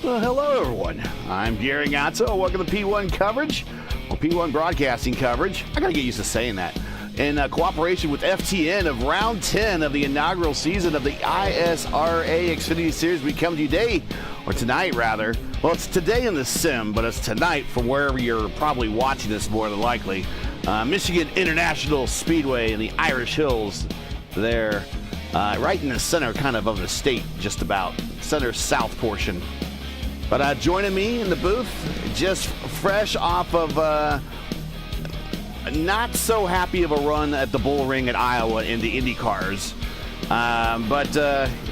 Well, hello, everyone. I'm Gary Gatto. Welcome to P1 coverage, or P1 broadcasting coverage. I got to get used to saying that. In cooperation with FTN of round 10 of the inaugural season of the ISRA Xfinity Series, we come to you today, or tonight rather. Well, it's today in the sim, but it's tonight from wherever you're probably watching this more than likely. Michigan International Speedway in the Irish Hills there, right in the center kind of the state, just about center south portion. But joining me in the booth, just fresh off of not so happy of a run at the Bull Ring at Iowa in the Indy cars. But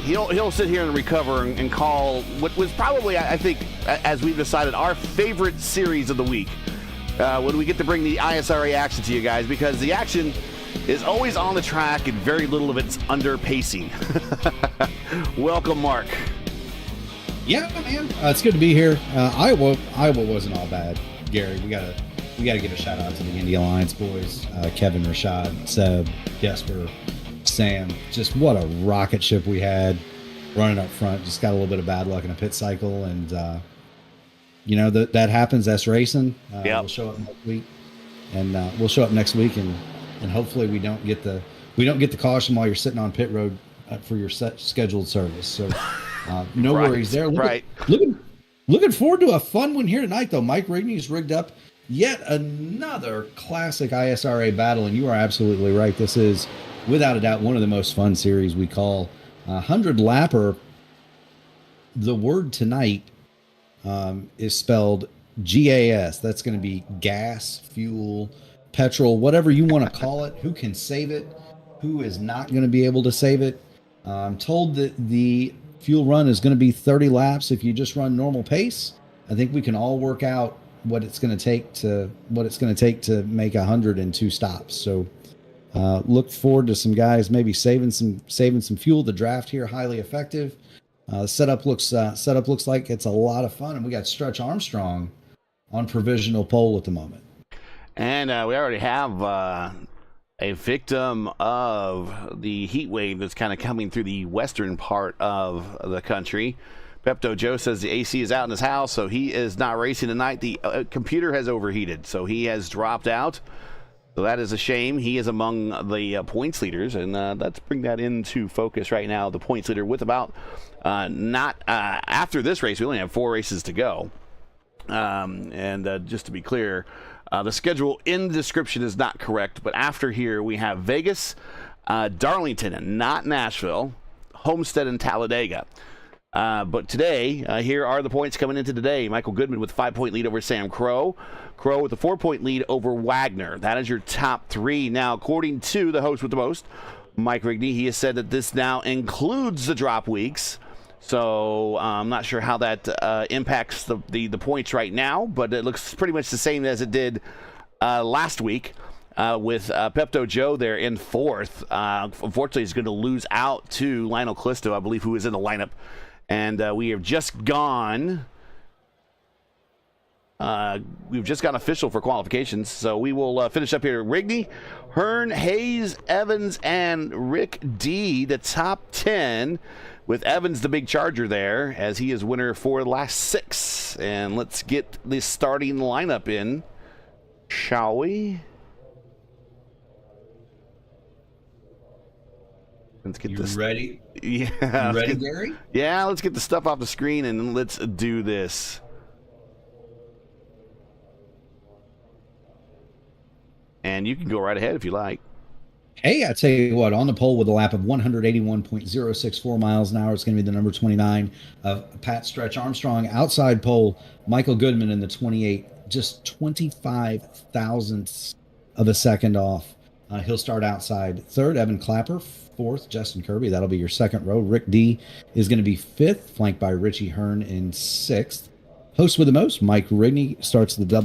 he'll sit here and recover and call what was probably, I think, as we've decided, our favorite series of the week. When we get to bring the ISRA action to you guys, because the action is always on the track and very little of it's under pacing. Welcome, Mark. Yeah, man, it's good to be here. Iowa wasn't all bad, Gary. We gotta give a shout out to the Indy Alliance boys, Kevin, Rashad, Seb, Jesper, Sam. Just what a rocket ship we had running up front. Just got a little bit of bad luck in a pit cycle, and that happens. That's racing. Yep. We'll show up next week, and we'll show up next week, and hopefully we don't get the caution while you're sitting on pit road for your scheduled service. So. No right, worries there. Right. Looking forward to a fun one here tonight, though. Mike Rigney's rigged up yet another classic ISRA battle, and you are absolutely right. This is, without a doubt, one of the most fun series we call 100 Lapper. The word tonight is spelled GAS. That's going to be gas, fuel, petrol, whatever you want to call it. Who can save it? Who is not going to be able to save it? I'm told that the fuel run is going to be 30 laps if you just run normal pace. I think we can all work out what it's going to take to make 102 stops. So look forward to some guys maybe saving some fuel. The draft here highly effective. Setup looks like it's a lot of fun, and we got Stretch Armstrong on provisional pole at the moment. And we already have a victim of the heat wave that's kind of coming through the western part of the country. Pepto Joe says the AC is out in his house, so he is not racing tonight. The computer has overheated, so he has dropped out. So that is a shame. He is among the points leaders, and let's bring that into focus right now. The points leader with about after this race, we only have 4 races to go. And just to be clear, the schedule in the description is not correct, but after here we have Vegas, Darlington, not Nashville, Homestead, and Talladega. But today, here are the points coming into today. Michael Goodman with a 5-point lead over Sam Crow. Crow with a 4-point lead over Wagner. That is your top 3. Now, according to the host with the most, Mike Rigney, he has said that this now includes the drop weeks. So I'm not sure how that impacts the points right now, but it looks pretty much the same as it did last week with Pepto Joe there in 4th. Unfortunately, he's going to lose out to Lionel Callisto, I believe, who is in the lineup. And we have just gone. We've just got official for qualifications, so we will finish up here. Rigney, Hearn, Hayes, Evans, and Rick D, the top 10. With Evans, the big charger there, as he is winner for the last 6. And let's get the starting lineup in, shall we? Let's get this. Ready? Yeah. You ready, Gary? Yeah, let's get the stuff off the screen and let's do this. And you can go right ahead if you like. Hey, I tell you what, on the pole with a lap of 181.064 miles an hour, it's going to be the number 29 of Pat Stretch Armstrong. Outside pole, Michael Goodman in the 28, just 25 thousandths of a second off. He'll start outside. 3rd, Evan Clapper. 4th, Justin Kirby. That'll be your 2nd row. Rick D is going to be 5th, flanked by Richie Hearn in 6th. Host with the most, Mike Rigney, starts the 00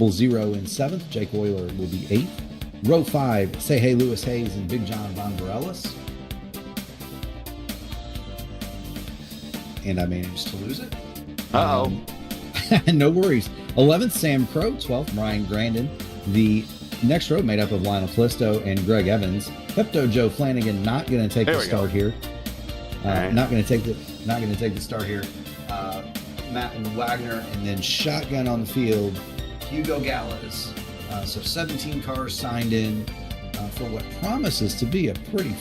in 7th. Jake Euler will be 8th. Row 5, Say Hey Lewis Hayes and Big John Von Bareilles. And I managed to lose it. Uh-oh. No worries. 11th, Sam Crow. 12th, Ryan Grandin. The next row made up of Lionel Callisto and Greg Evans. Pepto Joe Flanagan not going to take the start here. Not going to take the start here. Matt Wagner, and then shotgun on the field, Hugo Gallows. So 17 cars signed in for what promises to be a pretty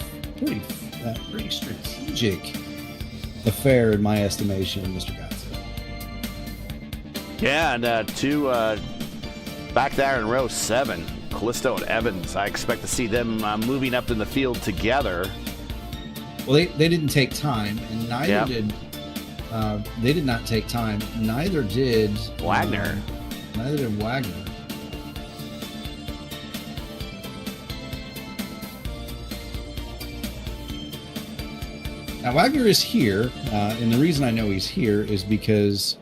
strategic affair in my estimation, Mr. Gotza. Yeah, and two back there in row 7, Callisto and Evans. I expect to see them moving up in the field together. Well, they didn't take time, and neither did they did not take time. Neither did Wagner. Neither did Wagner. Now Wagner is here, and the reason I know he's here is because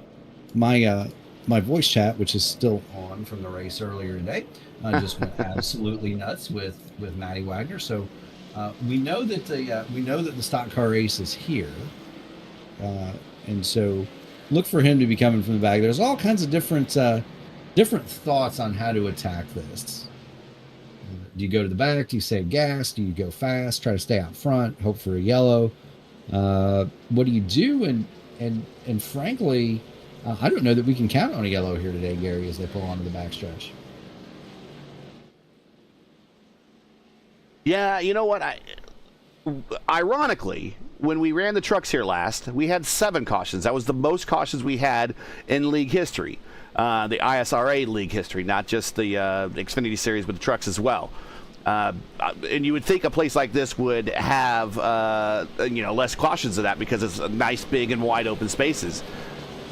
my voice chat, which is still on from the race earlier today, just went absolutely nuts with Matty Wagner. So we know that the stock car race is here, and so look for him to be coming from the back. There's all kinds of different thoughts on how to attack this. Do you go to the back? Do you save gas? Do you go fast? Try to stay out front. Hope for a yellow. What do you do? And frankly, I don't know that we can count on a yellow here today, Gary, as they pull onto the backstretch. Yeah, you know what? Ironically, when we ran the trucks here last, we had 7 cautions. That was the most cautions we had in league history, the ISRA league history, not just the Xfinity series, but the trucks as well. And you would think a place like this would have less cautions of that because it's nice, big, and wide open spaces.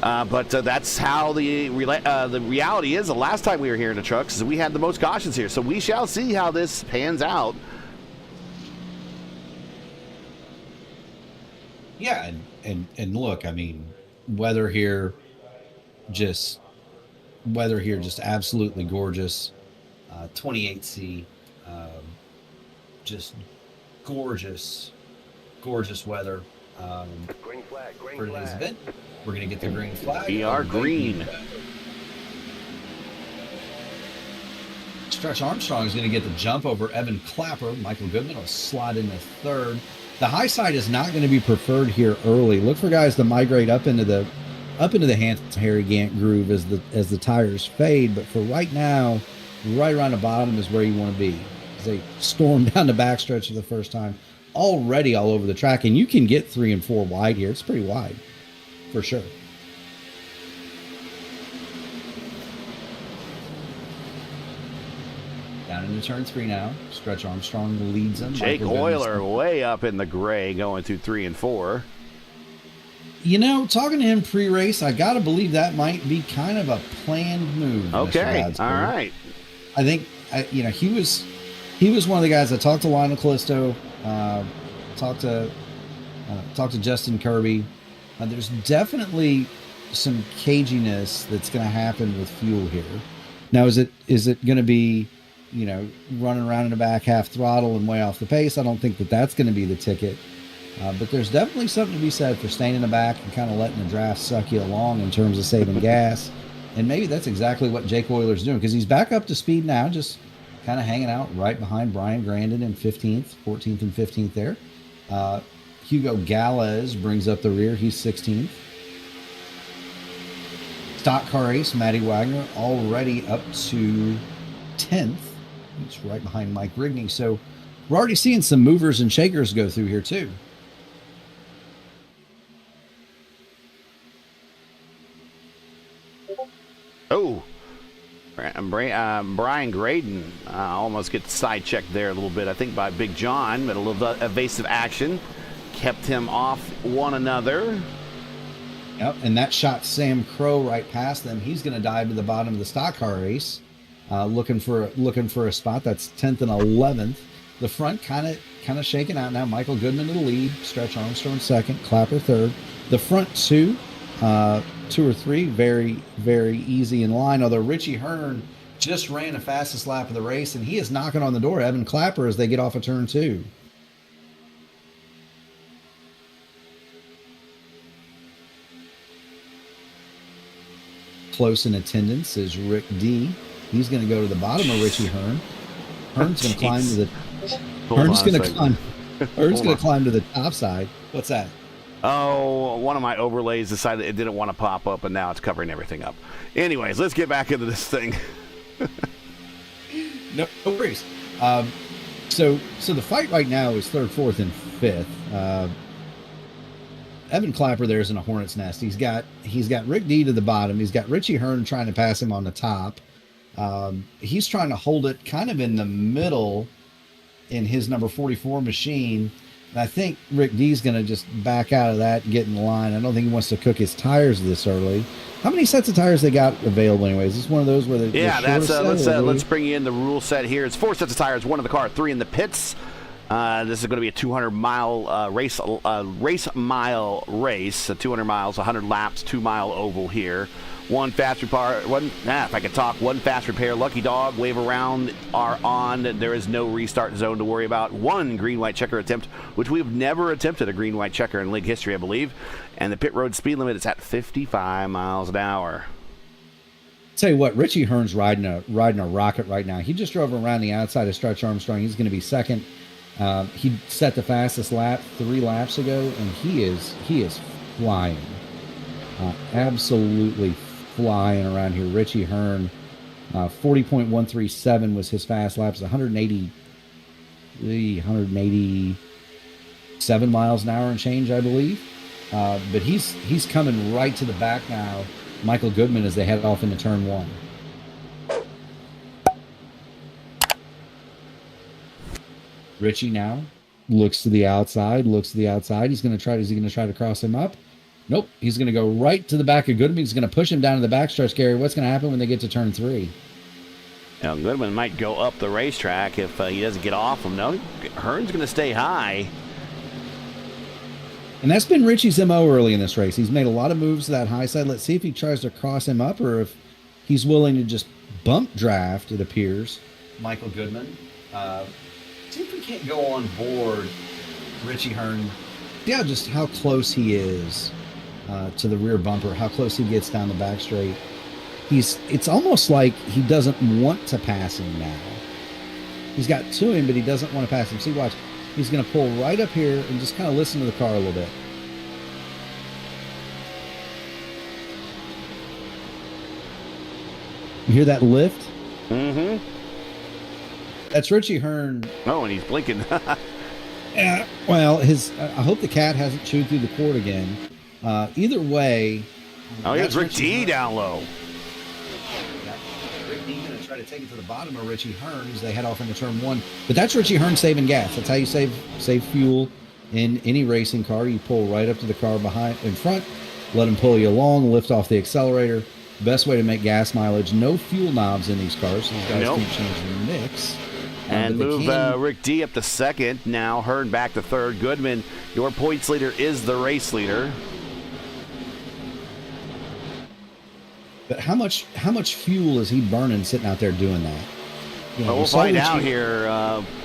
But that's how the reality is. The last time we were here in the trucks, we had the most cautions here. So we shall see how this pans out. Yeah, and look, I mean, weather here just absolutely gorgeous. 28C. Just gorgeous weather Green flag, for today's event. We're going to get the green flag. We are green. Stretch Armstrong is going to get the jump over Evan Clapper. Michael Goodman will slide into third. The high side is not going to be preferred here early. Look for guys to migrate up into the Harry Gant groove as the tires fade. But for right now, right around the bottom is where you want to be. As they storm down the backstretch for the first time, already all over the track, and you can get 3 and 4 wide here. It's pretty wide, for sure. Down into turn 3 now. Stretch Armstrong leads them. Jake Euler way up in the gray going through 3 and 4. You know, talking to him pre-race, I got to believe that might be kind of a planned move. Okay, all right. I think, he was one of the guys. I talked to Lionel Callisto, talked to Justin Kirby. There's definitely some caginess that's going to happen with fuel here. Now, is it going to be, running around in the back half throttle and way off the pace? I don't think that's going to be the ticket. But there's definitely something to be said for staying in the back and kind of letting the draft suck you along in terms of saving gas. And maybe that's exactly what Jake Euler's doing, because he's back up to speed now, just kind of hanging out right behind Brian Grandin in 14th and 15th there. Hugo Gallows brings up the rear. He's 16th. Stock car ace Matty Wagner already up to 10th. He's right behind Mike Rigney. So we're already seeing some movers and shakers go through here too. Oh, Brian Graydon almost gets side-checked there a little bit, I think, by Big John, but a little evasive action kept him off one another. Yep, and that shot Sam Crow right past them. He's going to dive to the bottom of the stock car race, looking for a spot. That's 10th and 11th. The front kind of shaking out now. Michael Goodman to the lead, Stretch Armstrong second, Clapper third. The front two or three, very, very easy in line. Although Richie Hearn just ran the fastest lap of the race, and he is knocking on the door of Evan Clapper as they get off of turn 2. Close in attendance is Rick D. He's going to go to the bottom of Richie Hearn. Hearn's going to climb to the. Hearn's going to climb to the top side. What's that? Oh, one of my overlays decided it didn't want to pop up, and now it's covering everything up. Anyways, let's get back into this thing. No worries. So the fight right now is third, fourth, and fifth. Evan Clapper there's in a hornet's nest. He's got Rick D to the bottom. He's got Richie Hearn trying to pass him on the top. He's trying to hold it kind of in the middle in his number 44 machine. And I think Rick D's going to just back out of that and get in line. I don't think he wants to cook his tires this early. How many sets of tires they got available anyways? Is this one of those where they let's bring you in the rule set here. It's 4 sets of tires, 1 in the car, 3 in the pits. This is going to be a 200-mile race, a 200 miles, 100 laps, 2-mile oval here. One fast repair, one fast repair. Lucky dog, wave around are on. There is no restart zone to worry about. One green-white checker attempt, which we've never attempted a green-white checker in league history, I believe. And the pit road speed limit is at 55 miles an hour. Tell you what, Richie Hearn's riding a rocket right now. He just drove around the outside of Stretch Armstrong. He's going to be second. He set the fastest lap 3 laps ago, and he is flying, absolutely flying around here. Richie Hearn, 40.137 was his fast laps, 187 miles an hour and change, I believe. But he's coming right to the back now, Michael Goodman, as they head off into turn 1. Richie now looks to the outside. Is he going to try to cross him up? Nope. He's going to go right to the back of Goodman. He's going to push him down to the backstretch, Gary. What's going to happen when they get to turn 3? Now, Goodman might go up the racetrack if he doesn't get off him. No, Hearn's going to stay high. And that's been Richie's MO early in this race. He's made a lot of moves to that high side. Let's see if he tries to cross him up or if he's willing to just bump draft, it appears, Michael Goodman. See if we can't go on board Richie Hearn. Yeah, just how close he is to the rear bumper, how close he gets down the back straight. It's almost like he doesn't want to pass him now. He's got to him, but he doesn't want to pass him. See, watch. He's going to pull right up here and just kind of listen to the car a little bit. You hear that lift? Mm-hmm. That's Richie Hearn. Oh, and he's blinking. Yeah, well, I hope the cat hasn't chewed through the cord again. Either way. Oh, here's Rick D down low. Rick D going to try to take it to the bottom of Richie Hearn as they head off into turn 1. But that's Richie Hearn saving gas. That's how you save fuel in any racing car. You pull right up to the car in front, let him pull you along, lift off the accelerator. Best way to make gas mileage. No fuel knobs in these cars. So these guys can't change the mix. And move Rick D up to second. Now Hearn back to third. Goodman, your points leader, is the race leader. But how much fuel is he burning sitting out there doing that? You know, we'll find out here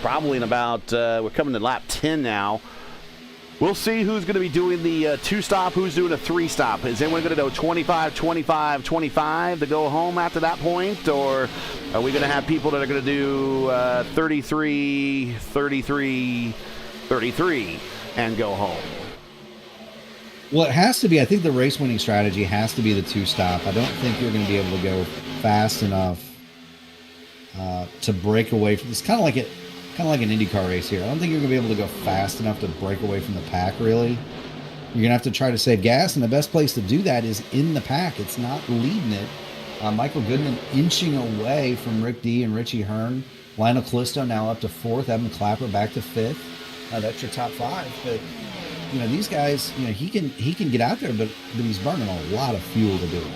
probably in about, we're coming to lap 10 now. We'll see who's going to be doing the 2-stop, who's doing a 3-stop. Is anyone going to go 25, 25, 25 to go home after that point? Or are we going to have people that are going to do 33, 33, 33 and go home? Well, it has to be. I think the race-winning strategy has to be the 2-stop. I don't think you're going to be able to go fast enough to break away from. It's kind of like an IndyCar race here. I don't think you're going to be able to go fast enough to break away from the pack, really. You're going to have to try to save gas, and the best place to do that is in the pack. It's not leading it. Michael Goodman inching away from Rick D and Richie Hearn. Lionel Callisto now up to 4th. Evan Clapper back to 5th. That's your top 5. But these guys, he can get out there, but he's burning a lot of fuel to do it.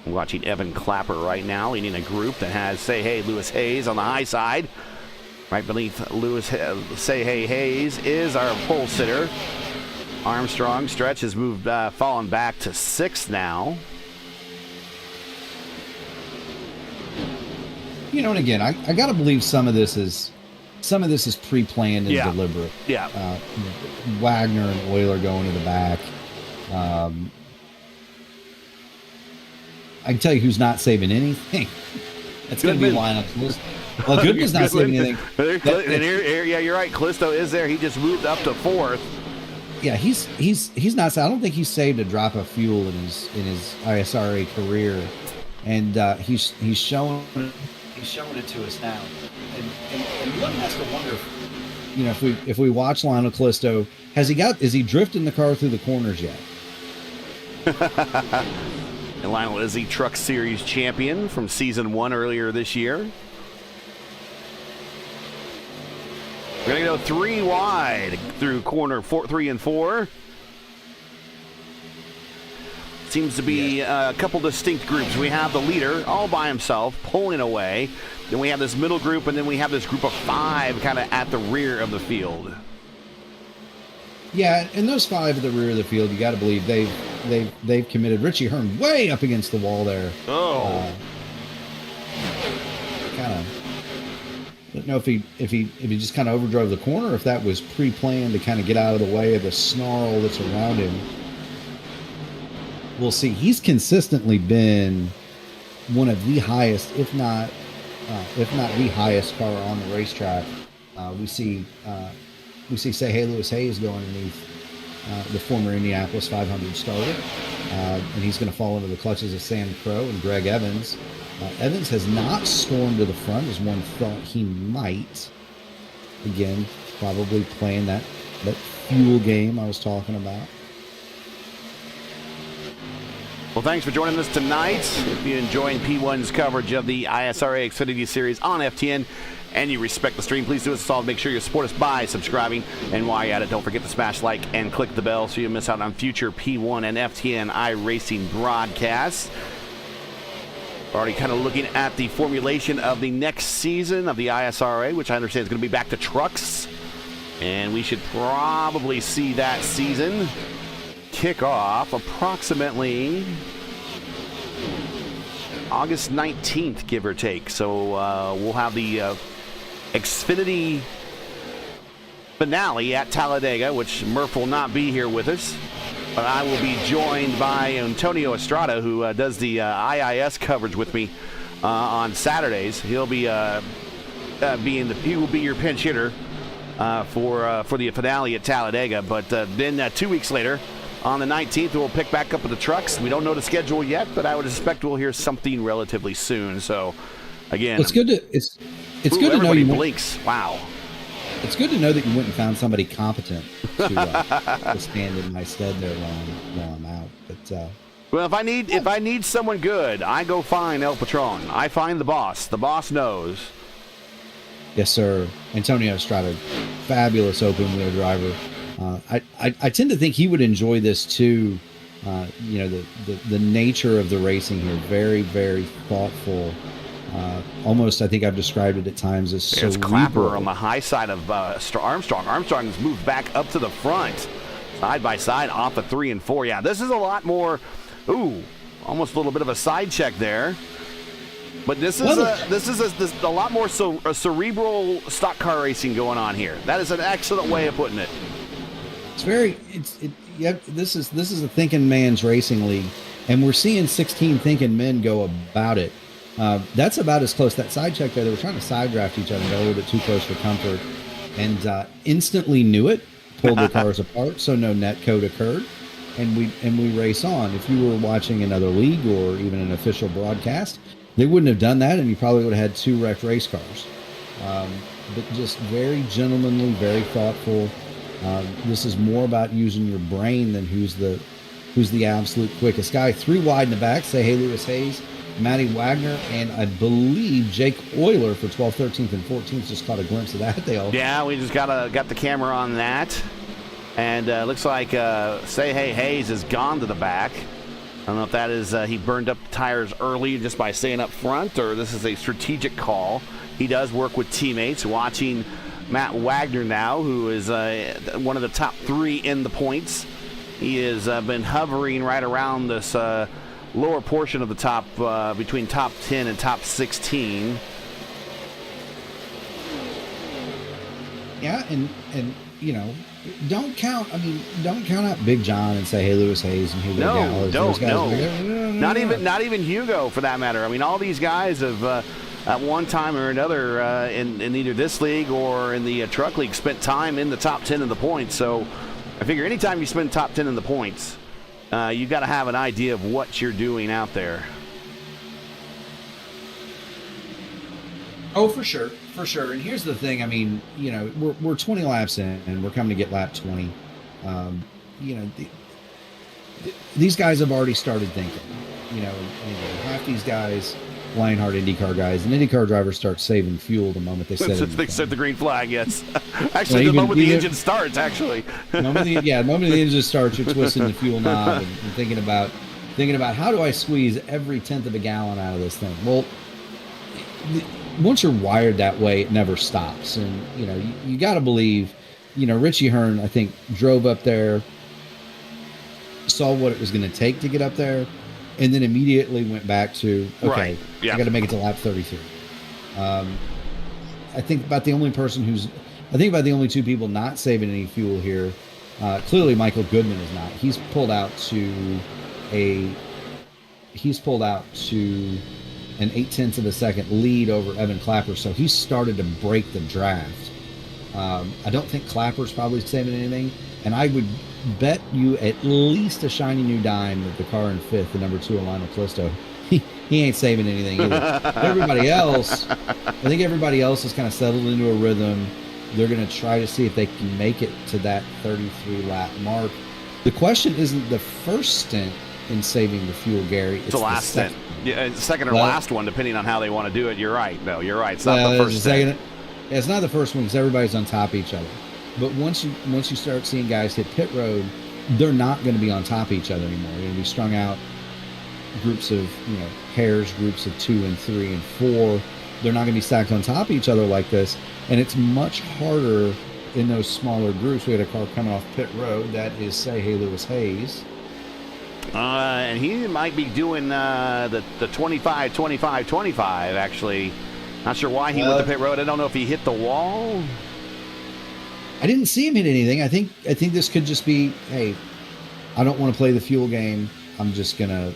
Watching Evan Clapper right now, leading a group that has Say Hey Lewis Hayes on the high side. Right beneath Say Hey Hayes is our pole sitter. Armstrong Stretch has moved, fallen back to 6th now. And again, I got to believe some of this is pre-planned and deliberate. Yeah. Wagner and Euler going to the back. I can tell you who's not saving anything. It's going to be Lionel Callisto. Well, Goodman's not saving Goodman. anything. And here, yeah, you're right. Callisto is there. He just moved up to fourth. Yeah, he's not. I don't think he's saved a drop of fuel in his ISRA career, and he's showing it to us now. And one has to wonder, if we watch Lionel Callisto, is he drifting the car through the corners yet? And Lionel is the Truck Series champion from season 1 earlier this year. We're going to go 3 wide through corner 3 and 4. Seems to be a couple distinct groups. We have the leader all by himself pulling away. Then we have this middle group, and then we have this group of 5 kind of at the rear of the field. Yeah, and those 5 at the rear of the field, you got to believe they've committed. Richie Hearn way up against the wall there. Oh, kind of. I don't know if he just kind of overdrove the corner, or if that was pre-planned to kind of get out of the way of the snarl that's around him. We'll see. He's consistently been one of the highest, if not the highest car on the racetrack. We see Say Hey Lewis Hayes go underneath the former Indianapolis 500 starter, and he's going to fall into the clutches of Sam Crow and Greg Evans. Evans has not stormed to the front as one thought he might. Again, probably playing that fuel game I was talking about. well, thanks for joining us tonight. If you're enjoying P1's coverage of the ISRA Xfinity Series on FTN and you respect the stream, please do us a solid. Make sure you support us by subscribing. And while you're at it, don't forget to smash like and click the bell so you miss out on future P1 and FTN iRacing broadcasts. We're already kind of looking at the formulation of the next season of the ISRA, which I understand is going to be back to trucks. And we should probably see that season kick off approximately August 19th, give or take. So we'll have the Xfinity finale at Talladega, which Murph will not be here with us. But I will be joined by Antonio Estrada, who does the IIS coverage with me on Saturdays. He'll be he will be your pinch hitter for the finale at Talladega. But then 2 weeks later, on the 19th, we'll pick back up with the trucks. We don't know the schedule yet, but I would expect we'll hear something relatively soon. So, again, it's good to know you blinks. Wow. It's good to know that you went and found somebody competent to stand in my stead there while I'm out. But well, if I need someone good, I go find El Patron. I find the boss. The boss knows. Yes, sir. Antonio Estrada, fabulous open wheel driver. I tend to think he would enjoy this too. The nature of the racing here, very, very thoughtful. Almost, I think I've described it at times as There's Clapper on the high side of Armstrong. Armstrong has moved back up to the front, side by side, off of 3 and 4. Yeah, this is a lot more. Almost a little bit of a side check there. But this is a lot more cerebral stock car racing going on here. That is an excellent way of putting it. This is a thinking man's racing league, and we're seeing 16 thinking men go about it. That's about as close. That side check there, they were trying to side draft each other, got a little bit too close for comfort, and instantly knew it, pulled the cars apart, so no net code occurred, and we race on. If you were watching another league or even an official broadcast, they wouldn't have done that, and you probably would have had 2 wrecked race cars. But just very gentlemanly, very thoughtful. This is more about using your brain than who's the absolute quickest guy. 3 wide in the back. Say Hey Lewis Hayes, Matty Wagner, and I believe Jake Euler for 12th, 13th, and 14th. Just caught a glimpse of that. Yeah, we just got the camera on that, and looks like Say Hey Hayes has gone to the back. I don't know if that is he burned up the tires early just by staying up front, or this is a strategic call. He does work with teammates. Watching Matt Wagner now, who is one of the top 3 in the points. He has been hovering right around this lower portion of the top, between top 10 and top 16. Yeah, and don't count out Big John and Say Hey Lewis Hayes and Hugo Gallagher. No. Not even Hugo for that matter. I mean, all these guys have at one time or another in either this league or in the truck league spent time in the top 10 in the points. So I figure anytime you spend top 10 in the points, you got to have an idea of what you're doing out there. Oh, for sure. For sure. And here's the thing. I mean, you know, we're 20 laps in and we're coming to get lap 20. You know, these guys have already started thinking, you know, half these guys, Lionheart IndyCar guys, and IndyCar drivers start saving fuel the moment they set the green flag, yes. Actually, the moment the engine starts, actually. the moment the engine starts, you're twisting the fuel knob and thinking about how do I squeeze every tenth of a gallon out of this thing? Well, once you're wired that way, it never stops. And, you know, you got to believe, you know, Richie Hearn, I think, drove up there, saw what it was going to take to get up there, and then immediately went back to, okay, right. Yeah. I got to make it to lap 33. I think about the only two people not saving any fuel here. Clearly, Michael Goodman is not. He's pulled out to an 0.8 of a second lead over Evan Clapper, so he started to break the draft. I don't think Clapper's probably saving anything, and I would bet you at least a shiny new dime that the car in fifth, the number 2 Lionel Callisto, he ain't saving anything either. Everybody else, I think everybody else is kind of settled into a rhythm. They're going to try to see if they can make it to that 33 lap mark. The question isn't the first stint in saving the fuel, Gary. It's the last stint. Yeah, second or last one, depending on how they want to do it. You're right. No, you're right. It's not the first stint. It's not the first one because everybody's on top of each other. But once you start seeing guys hit pit road, they're not going to be on top of each other anymore. They're going to be strung out groups of, you know, pairs, groups of 2 and 3 and 4. They're not going to be stacked on top of each other like this. And it's much harder in those smaller groups. We had a car coming off pit road. That is, say, hey, Lewis Hayes. And he might be doing the 25, 25, 25, actually. Not sure why he went to pit road. I don't know if he hit the wall. I didn't see him hit anything. I think this could just be, hey, I don't want to play the fuel game. I'm just gonna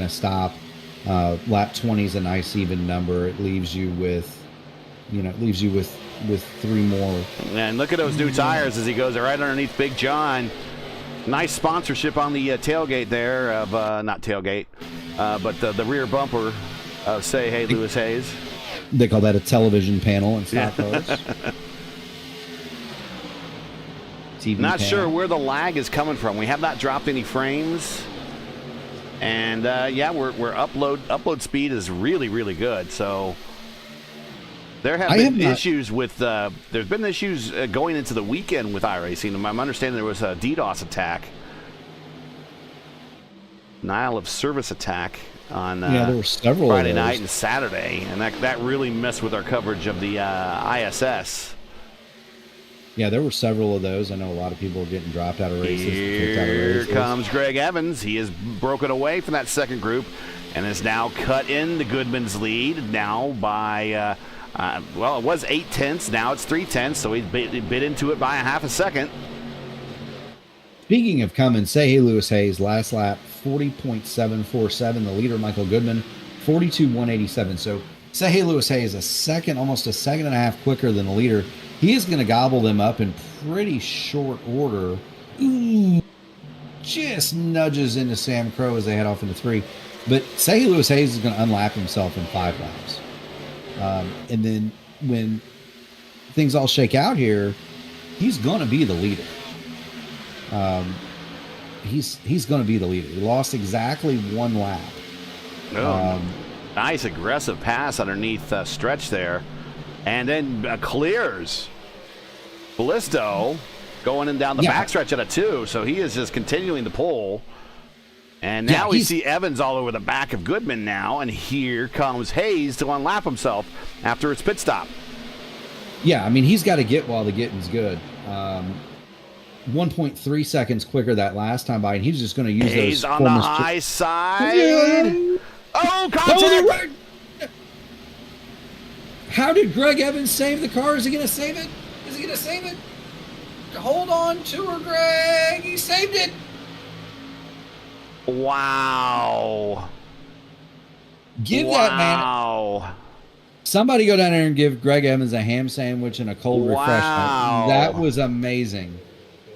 stop. Lap 20 is a nice even number. It leaves you with 3 more. And look at those new tires as he goes right underneath Big John. Nice sponsorship on the tailgate there of not tailgate, but the rear bumper of Say Hey Lewis Hayes. They call that a television panel in stock cars. Not sure where the lag is coming from. We have not dropped any frames, and we're upload speed is really, really good. So there have been issues with there's been issues going into the weekend with iRacing. I'm understanding there was a DDoS attack, denial of service attack on there were several Friday night and Saturday, and that really messed with our coverage of the ISS. Yeah, there were several of those. I know a lot of people are getting dropped out of races. Here comes Greg Evans. He has broken away from that second group and is now cut into Goodman's lead now by, it was 0.8. Now it's 0.3, so he bit into it by a half a second. Speaking of coming, Say Hey Lewis Hayes, last lap, 40.747. The leader, Michael Goodman, 42.187. So Say Hey Lewis Hayes is almost a second and a half quicker than the leader. He is going to gobble them up in pretty short order. Ooh, just nudges into Sam Crow as they head off into 3. But Say Hey Lewis Hayes is going to unlap himself in 5 laps. And then when things all shake out here, he's going to be the leader. He's going to be the leader. He lost exactly 1 lap. Nice aggressive pass underneath Stretch there. And then clears Ballisto going in down the backstretch at a 2. So he is just continuing to pull. And now we see Evans all over the back of Goodman now. And here comes Hayes to unlap himself after his pit stop. Yeah, I mean, he's got to get while the getting's good. 1.3 seconds quicker that last time by, and he's just going to use Hayes those. on the high side. Oh, contact! How did Greg Evans save the car? Is he going to save it? Is he going to save it? Hold on to her, Greg. He saved it. Wow. Give that man Somebody go down there and give Greg Evans a ham sandwich and a cold refreshment. That was amazing.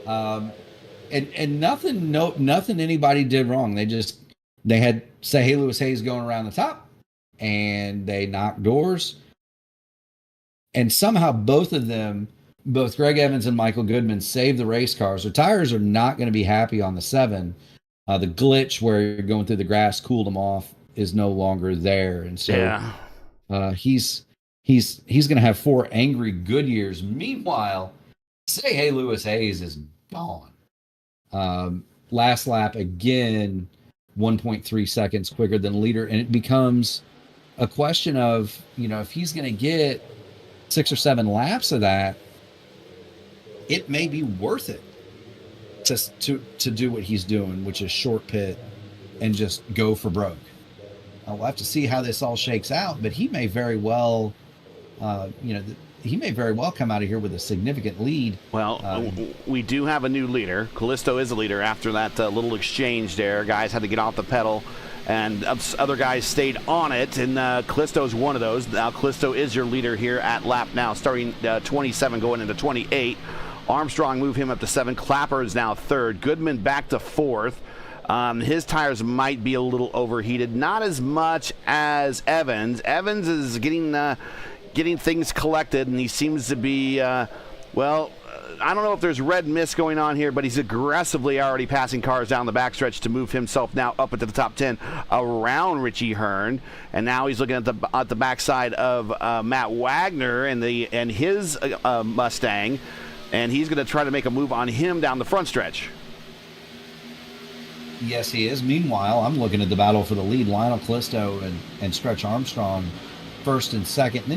And nothing anybody did wrong. They had say, hey, Lewis Hayes going around the top, and they knocked doors. And somehow both of them, both Greg Evans and Michael Goodman, saved the race cars. Their tires are not going to be happy on the 7. The glitch where you're going through the grass cooled them off is no longer there. And so he's going to have 4 angry Goodyears. Meanwhile, say, hey, Lewis Hayes is gone. Last lap, again, 1.3 seconds quicker than leader. And it becomes a question of, if he's going to get 6 or 7 laps of that, it may be worth it to do what he's doing, which is short pit and just go for broke. We'll have to see how this all shakes out, but he may very well, he may very well come out of here with a significant lead. Well, we do have a new leader. Callisto is a leader after that little exchange there. Guys had to get off the pedal, and other guys stayed on it, and Callisto is one of those. Now, Callisto is your leader here at lap now, starting 27 going into 28. Armstrong moved him up to 7. Clapper is now 3rd. Goodman back to 4th. His tires might be a little overheated, not as much as Evans. Evans is getting things collected, and he seems to be, I don't know if there's red mist going on here, but he's aggressively already passing cars down the backstretch to move himself now up into the top 10 around Richie Hearn. And now he's looking at the backside of Matt Wagner and his Mustang, and he's going to try to make a move on him down the front stretch. Yes, he is. Meanwhile, I'm looking at the battle for the lead. Lionel Callisto and Stretch Armstrong, 1st and 2nd. And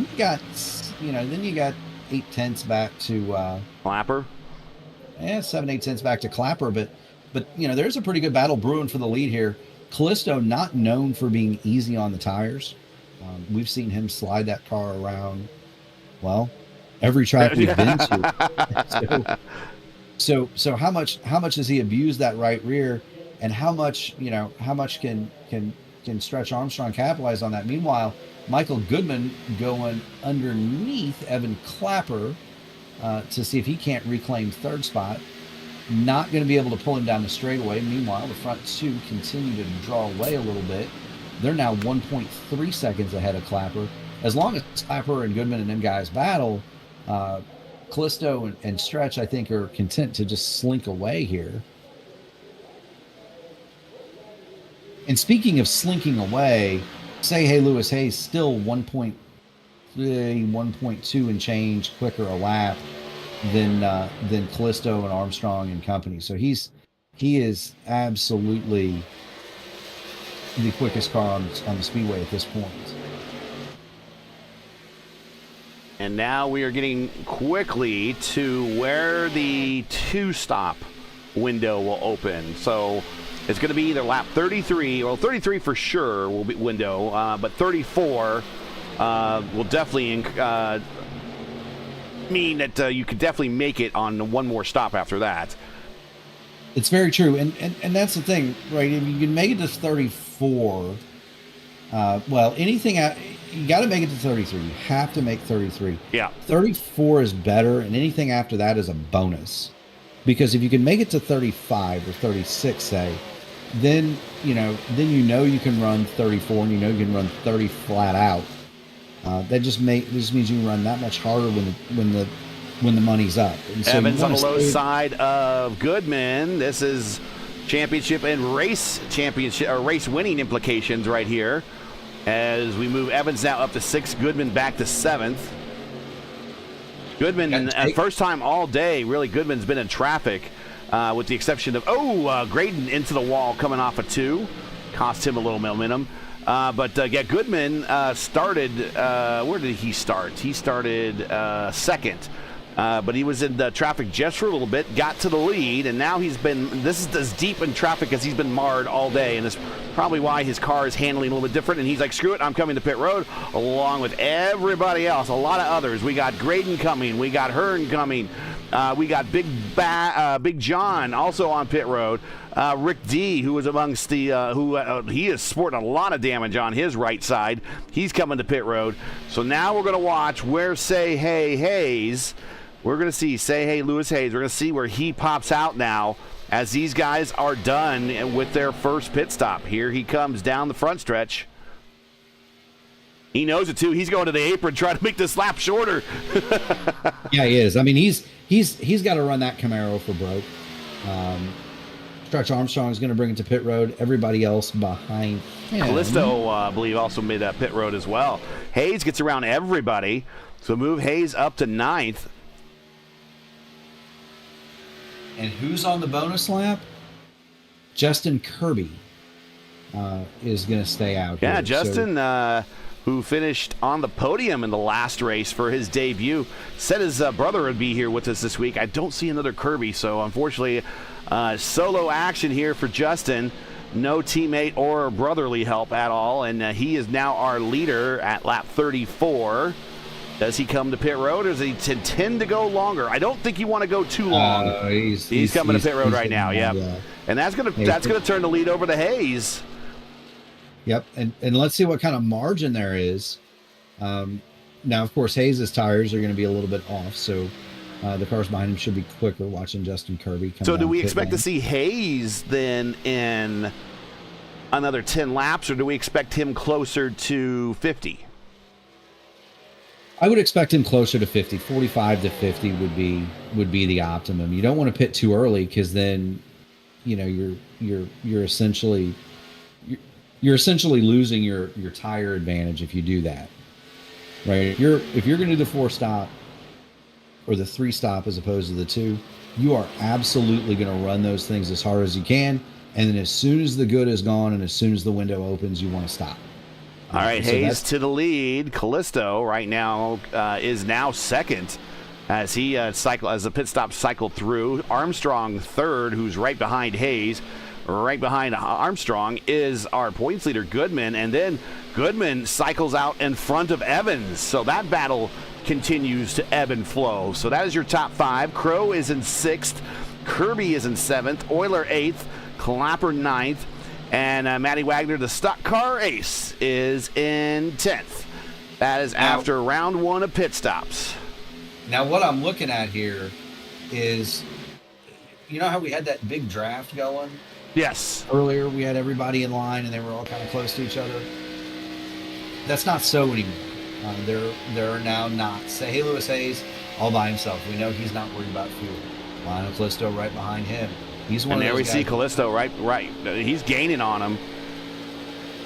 then you got 8/10 back to Clapper. 7/8 back to Clapper. But there's a pretty good battle brewing for the lead here. Callisto not known for being easy on the tires. We've seen him slide that car around. Well, every track we've been to. So how much does he abuse that right rear, and how much can Stretch Armstrong capitalize on that? Meanwhile, Michael Goodman going underneath Evan Clapper to see if he can't reclaim 3rd spot. Not going to be able to pull him down the straightaway. Meanwhile, the front 2 continue to draw away a little bit. They're now 1.3 seconds ahead of Clapper. As long as Clapper and Goodman and them guys battle, Callisto and Stretch, I think, are content to just slink away here. And speaking of slinking away, say, hey, Lewis Hayes still 1.2 and change quicker a lap than Callisto and Armstrong and company. So he is absolutely the quickest car on the speedway at this point. And now we are getting quickly to where the 2-stop window will open. So it's going to be either lap 33, well, 33 for sure will be window, but 34 will definitely mean that you could definitely make it on one more stop after that. It's very true, and that's the thing, right? If you can make it to 34, anything out, you got to make it to 33. You have to make 33. Yeah. 34 is better, and anything after that is a bonus. Because if you can make it to 35 or 36, say, then you you can run 34, and you can run 30 flat out. That just means you can run that much harder when the money's up. And so Evans on the low side of Goodman. This is championship and race winning implications right here. As we move Evans now up to 6th, Goodman back to 7th. Goodman, first time all day, really, Goodman's been in traffic, with the exception of, Graydon into the wall coming off a 2. Cost him a little momentum. Goodman started, where did he start? He started 2nd. But he was in the traffic just for a little bit, got to the lead, and now this is as deep in traffic as he's been marred all day, and that's probably why his car is handling a little bit different, and he's like, screw it, I'm coming to pit road, along with everybody else, a lot of others. We got Graydon coming, we got Hearn coming, We got Big John also on pit road. Rick D, who was amongst the he is sporting a lot of damage on his right side. He's coming to pit road. So now we're going to watch where Say Hey Hayes. We're going to see Say Hey Lewis Hayes. We're going to see where he pops out now as these guys are done with their first pit stop. Here he comes down the front stretch. He knows it too. He's going to the apron trying to make this lap shorter. Yeah, he is. I mean, he's got to run that Camaro for broke. Stretch Armstrong is going to bring it to pit road. Everybody else behind him. Callisto, I believe, also made that pit road as well. Hayes gets around everybody, so move Hayes up to 9th. And who's on the bonus lap? Justin Kirby is going to stay out. Yeah, here. Justin, who finished on the podium in the last race for his debut, said his brother would be here with us this week. I don't see another Kirby, so unfortunately, solo action here for Justin. No teammate or brotherly help at all, and he is now our leader at lap 34. Does he come to pit road, or does he intend to go longer? I don't think you want to go too long. He's coming to pit road right now. Yeah, and that's gonna turn the lead over to Hayes. Yep, and let's see what kind of margin there is. Now, of course, Hayes' tires are going to be a little bit off, so the cars behind him should be quicker. Watching Justin Kirby come. So, do we expect to see Hayes then in another 10 laps, or do we expect him closer to 50? I would expect him closer to 50. 45 to 50 would be the optimum. You don't want to pit too early because then, you're essentially losing your tire advantage if you do that. Right? If you're going to do the 4-stop or the 3-stop as opposed to the 2, you are absolutely going to run those things as hard as you can. And then as soon as the good is gone and as soon as the window opens, you want to stop. All right, so Hayes to the lead. Callisto right now is now second as he as the pit stop cycled through. Armstrong third, who's right behind Hayes. Right behind Armstrong is our points leader, Goodman, and then Goodman cycles out in front of Evans. So that battle continues to ebb and flow. So that is your top 5. Crow is in 6th. Kirby is in 7th. Euler 8th. Clapper 9th. And Matty Wagner, the stock car ace, is in 10th. That is after round 1 of pit stops. Now, what I'm looking at here is, you know how we had that big draft going? Yes. Earlier, we had everybody in line, and they were all kind of close to each other. That's not so anymore. There are now not. Say, hey, Lewis Hayes, all by himself. We know he's not worried about fuel. Lionel Callisto right behind him. He's one and of there we those see guys. Callisto right. He's gaining on him.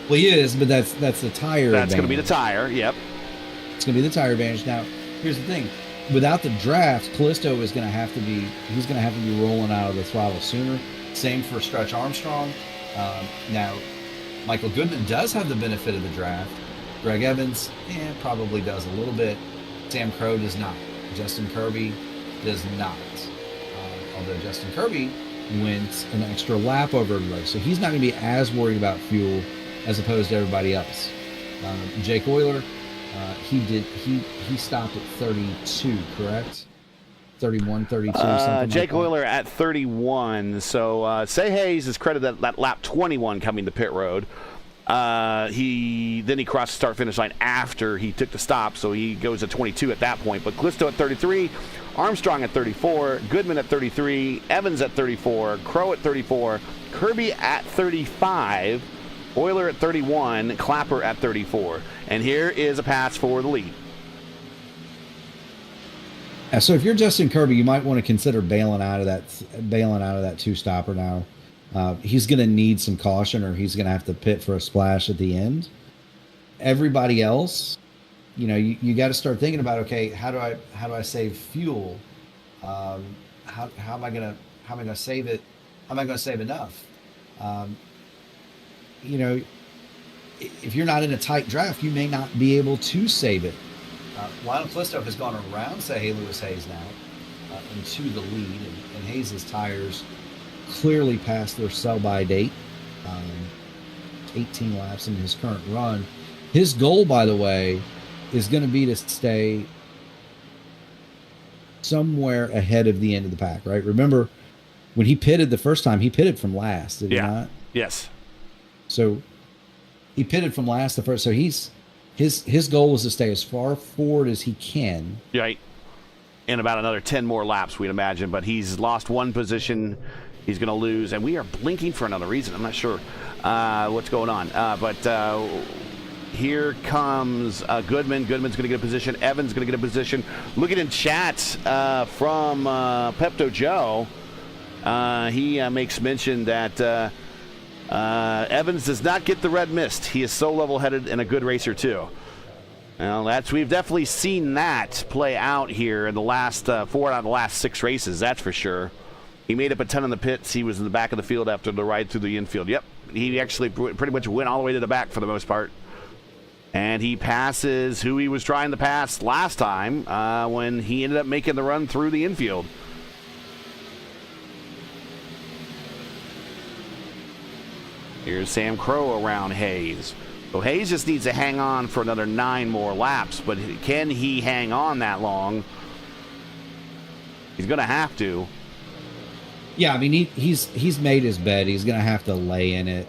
Well, he is, but that's the tire. That's going to be the tire. Yep. It's going to be the tire advantage. Now, here's the thing: without the draft, Callisto is going to have to be. He's going to have to be rolling out of the throttle sooner. Same for Stretch Armstrong. Now, Michael Goodman does have the benefit of the draft. Greg Evans, probably does a little bit. Sam Crow does not. Justin Kirby does not. Although Justin Kirby went an extra lap over everybody, so he's not going to be as worried about fuel as opposed to everybody else. Jake Euler, he stopped at 32, correct? 31, 32, something Jake like that. Euler at 31. So Say Hayes is credited that lap 21 coming to pit road. He crossed the start finish line after he took the stop, so he goes at 22 at that point. But Callisto at 33, Armstrong at 34, Goodman at 33, Evans at 34, Crow at 34, Kirby at 35, Euler at 31, Clapper at 34. And here is a pass for the lead. So if you're Justin Kirby, you might want to consider bailing out of that 2-stopper now. He's going to need some caution, or he's going to have to pit for a splash at the end. Everybody else, you got to start thinking about, okay, how do I save fuel? How am I going to save it? How am I going to save enough? If you're not in a tight draft, you may not be able to save it. Lionel Callisto has gone around, say, hey, Lewis Hayes now, into the lead, and Hayes' tires clearly past their sell-by date. 18 laps in his current run. His goal, by the way, is going to be to stay somewhere ahead of the end of the pack, right? Remember when he pitted the first time, he pitted from last, did he not? Yes. So he pitted from last the first. So his goal was to stay as far forward as he can. Right. In about another 10 more laps, we'd imagine. But he's lost one position. He's going to lose. And we are blinking for another reason. I'm not sure what's going on. But here comes Goodman. Goodman's going to get a position. Evans going to get a position. Looking in chat from Pepto Joe, he makes mention that Evans does not get the red mist. He is so level-headed and a good racer, too. Well, we've definitely seen that play out here in the last 4 out of the last 6 races, that's for sure. He made up a ton in the pits. He was in the back of the field after the ride through the infield. Yep, he actually pretty much went all the way to the back for the most part. And he passes who he was trying to pass last time when he ended up making the run through the infield. Here's Sam Crow around Hayes. So Hayes just needs to hang on for another 9 more laps, but can he hang on that long? He's going to have to. Yeah, I mean he's made his bed. He's going to have to lay in it,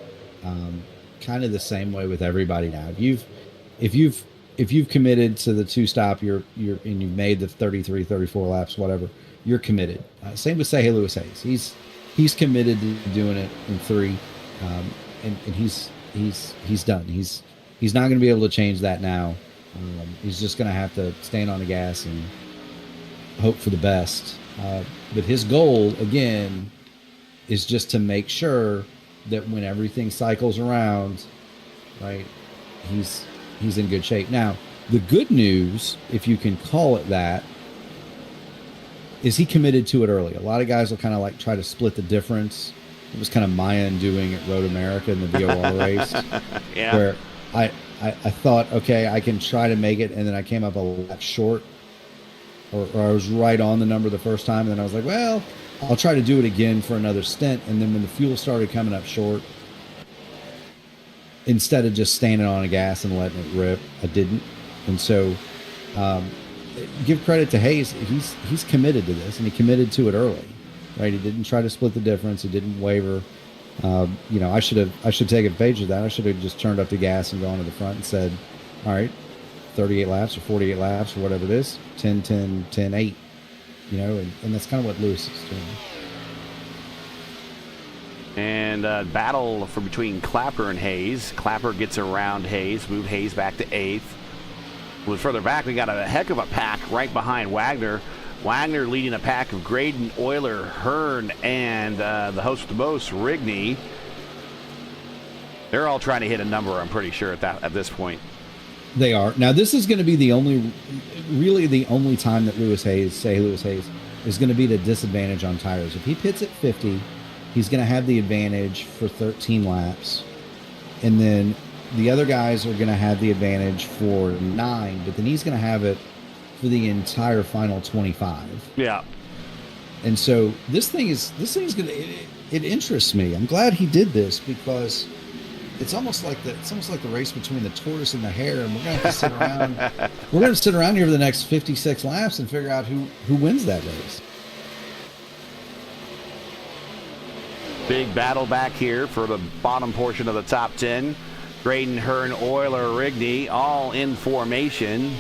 kind of the same way with everybody now. If you've committed to the 2-stop, and you've made the 33, 34 laps, whatever, you're committed. Same with say Lewis Hayes. He's committed to doing it in 3. And he's done. He's not going to be able to change that now. He's just going to have to stand on the gas and hope for the best. But his goal again is just to make sure that when everything cycles around, right, he's in good shape. Now, the good news, if you can call it that, is he committed to it early. A lot of guys will kind of like try to split the difference. It was kind of my undoing at Road America in the VOR race, Yeah. where I thought, okay, I can try to make it, and then I came up a lap short, or I was right on the number the first time, and then I was like, well, I'll try to do it again for another stint, and then when the fuel started coming up short, instead of just standing on the gas and letting it rip, I didn't, and so give credit to Hayes. He's committed to this, and he committed to it early. Right, he didn't try to split the difference. He didn't waver. I should take advantage of that. I should have just turned up the gas and gone to the front and said, all right, 38 laps or 48 laps or whatever it is, 10, 10, 10, 8. And that's kind of what Lewis is doing. And battle for between Clapper and Hayes. Clapper gets around Hayes, move Hayes back to 8th. A little further back, we got a heck of a pack right behind Wagner. Wagner leading a pack of Graydon, Euler, Hearn, and the host of the most, Rigney. They're all trying to hit a number, I'm pretty sure, at this point. They are. Now, this is going to be the only time that Lewis Hayes, is going to be the disadvantage on tires. If he pits at 50, he's going to have the advantage for 13 laps. And then the other guys are going to have the advantage for 9, but then he's going to have it for the entire final 25. Yeah. And so this thing is going to, it interests me. I'm glad he did this because it's almost like the race between the tortoise and the hare, and we're going to have to sit around. We're going to sit around here for the next 56 laps and figure out who wins that race. Big battle back here for the bottom portion of the top 10. Graydon, Hearn, Euler, Rigney, all in formation.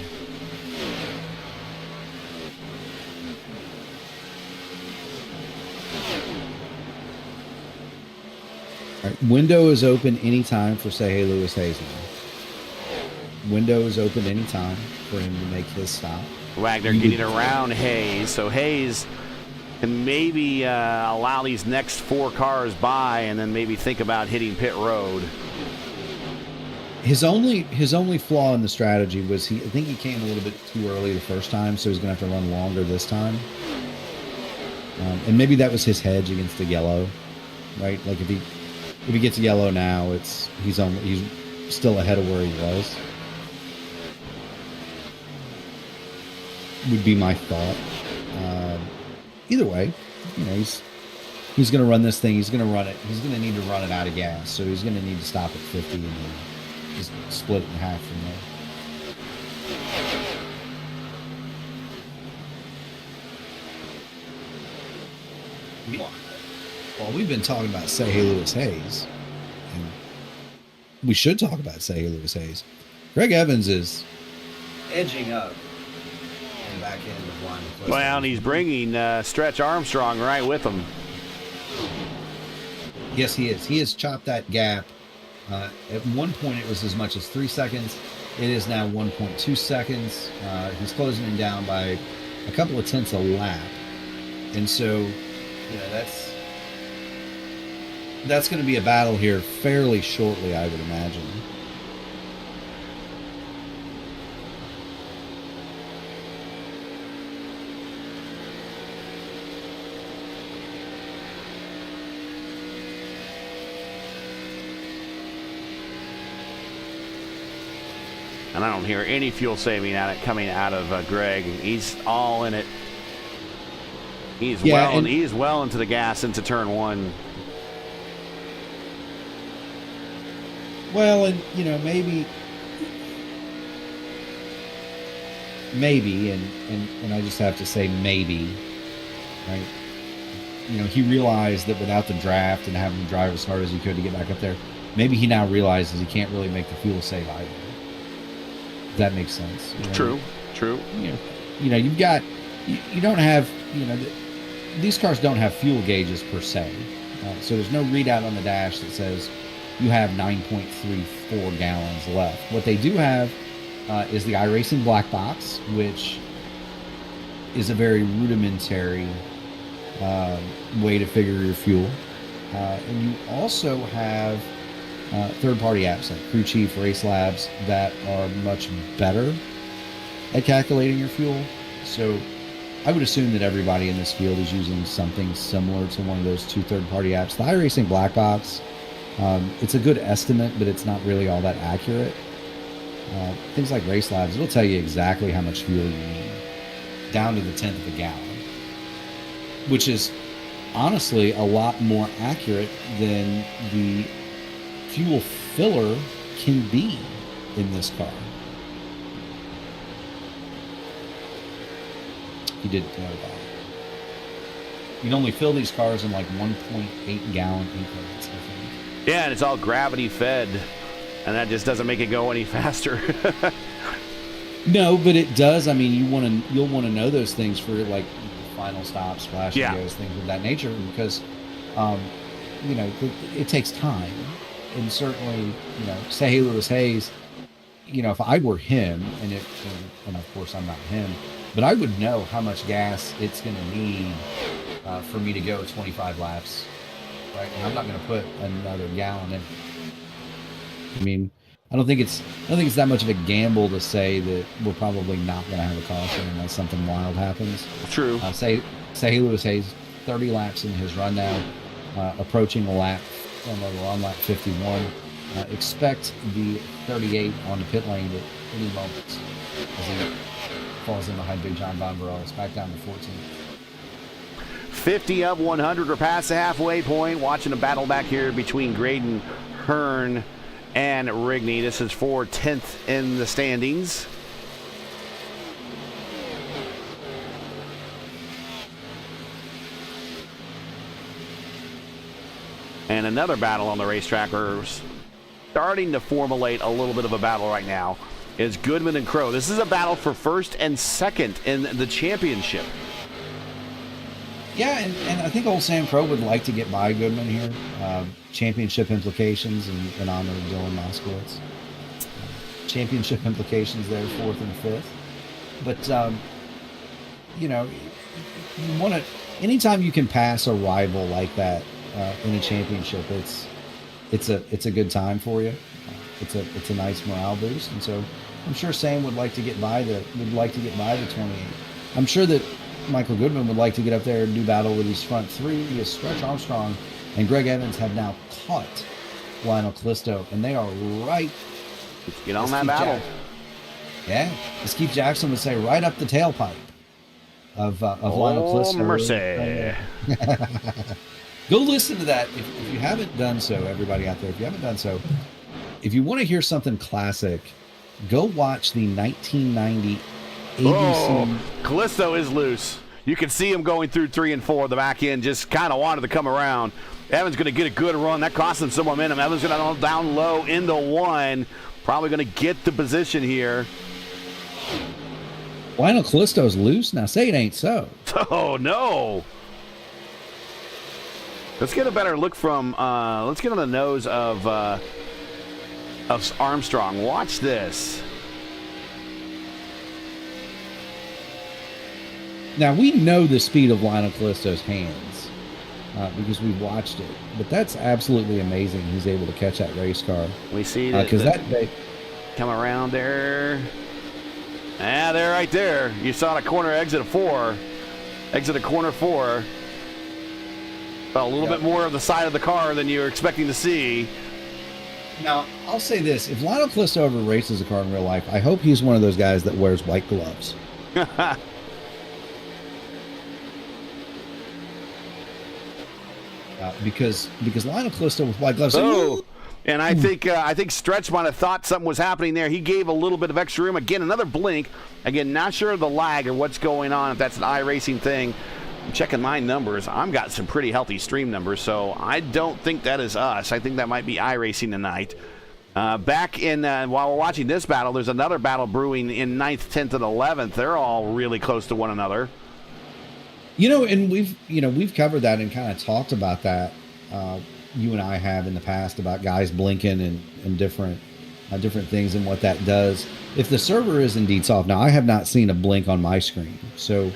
All right, window is open anytime for say Lewis Hayes now. Window is open anytime for him to make his stop. Wagner getting around Hayes, so Hayes can maybe allow these next 4 cars by, and then maybe think about hitting pit road. His only flaw in the strategy was I think he came a little bit too early the first time, so he's going to have to run longer this time. And maybe that was his hedge against the yellow, right? Like if he gets yellow now, he's still ahead of where he was. Would be my thought. Either way, he's going to run this thing. He's going to run it. He's going to need to run it out of gas, so he's going to need to stop at 50 and then just split it in half from there. Well, we've been talking about Say Hey Lewis Hayes, and we should talk about Say Hey Lewis Hayes. Greg Evans is edging up in the back end of line. Well, and he's bringing Stretch Armstrong right with him. Yes, he is. He has chopped that gap. At one point, it was as much as 3 seconds. It is now 1.2 seconds. He's closing him down by a couple of tenths a lap. And so, you know, that's going to be a battle here fairly shortly, I would imagine. And I don't hear any fuel saving coming out of Greg. He's all in it. He's well into the gas into turn one. Well, and you know, maybe, and I just have to say maybe, right? You know, he realized that without the draft and having to drive as hard as he could to get back up there, maybe he now realizes he can't really make the fuel save either. That makes sense. You know? True. You know, you've got, you don't have, you know, these cars don't have fuel gauges per se. So there's no readout on the dash that says you have 9.34 gallons left. What they do have is the iRacing black box, which is a very rudimentary way to figure your fuel. And you also have third-party apps like Crew Chief, Race Labs that are much better at calculating your fuel. So I would assume that everybody in this field is using something similar to one of those two third-party apps. The iRacing Black Box, it's a good estimate, but it's not really all that accurate. Things like Race Labs, it'll tell you exactly how much fuel you need, down to the 10th of a gallon, which is honestly a lot more accurate than the fuel filler can be in this car. He did know that. You can only fill these cars in like 1.8 gallon increments, I think. Yeah, and it's all gravity fed, and that just doesn't make it go any faster. No, but it does. I mean, you'll want to know those things for like final stops, splash and goes, things of that nature, because you know, it takes time. And certainly, you know, Say Hey Lewis Hayes, you know, if I were him, and of course I'm not him, but I would know how much gas it's going to need for me to go 25 laps, right? And I'm not going to put another gallon in. I mean, I don't think it's that much of a gamble to say that we're probably not going to have a caution unless something wild happens. True. Say Hey Lewis Hayes, 30 laps in his run now, approaching a lap. We're on lap 51. Expect the 38 on the pit lane at any moment as he falls in behind Big John Von Barrel. It's back down to 14. 50 of 100. We're past the halfway point. Watching a battle back here between Graydon, Hearn, and Rigney. This is for 10th in the standings. And another battle on the racetrack. We're starting to formulate a little bit of a battle right now. Is Goodman and Crow. This is a battle for first and second in the championship. Yeah, and I think old Sam Crow would like to get by Goodman here. Championship implications in honor of Dylan Moskowitz. Championship implications there, 4th and 5th. But, you know, you want to, anytime you can pass a rival like that in a championship, it's a good time for you. It's a nice morale boost, and so I'm sure Sam would like to get by the 28. I'm sure that Michael Goodman would like to get up there and do battle with his front three. As Stretch Armstrong and Greg Evans have now caught Lionel Callisto, and they are right. Get on that battle. Yeah, as Keith Jackson would say, right up the tailpipe of Lionel Callisto. Oh, mercy. Go listen to that if you haven't done so, everybody out there. If you haven't done so, if you want to hear something classic, go watch the 1990 ABC. Oh, Callisto is loose. You can see him going through 3 and 4. The back end just kind of wanted to come around. Evans going to get a good run. That cost him some momentum. Evans going to down low into 1. Probably going to get the position here. Lionel Callisto's loose. Now say it ain't so. Oh, no. Let's get a better look from, let's get on the nose of Armstrong. Watch this. Now, we know the speed of Lionel Callisto's hands because we watched it, but that's absolutely amazing. He's able to catch that race car. We see that, they come around there. They're right there. You saw the corner exit of 4. Exit of corner 4. A little bit more of the side of the car than you were expecting to see. Now, I'll say this. If Lionel Callisto ever races a car in real life, I hope he's one of those guys that wears white gloves. Because Lionel Callisto with white gloves. Oh, and I think Stretch might have thought something was happening there. He gave a little bit of extra room. Again, another blink. Again, not sure of the lag or what's going on, if that's an iRacing thing. I'm checking my numbers. I've got some pretty healthy stream numbers, so I don't think that is us. I think that might be iRacing tonight. Back in while we're watching this battle, there's another battle brewing in 9th, 10th, and 11th. They're all really close to one another. And we've covered that and kind of talked about that. You and I have in the past about guys blinking and different things and what that does. If the server is indeed soft, now I have not seen a blink on my screen, so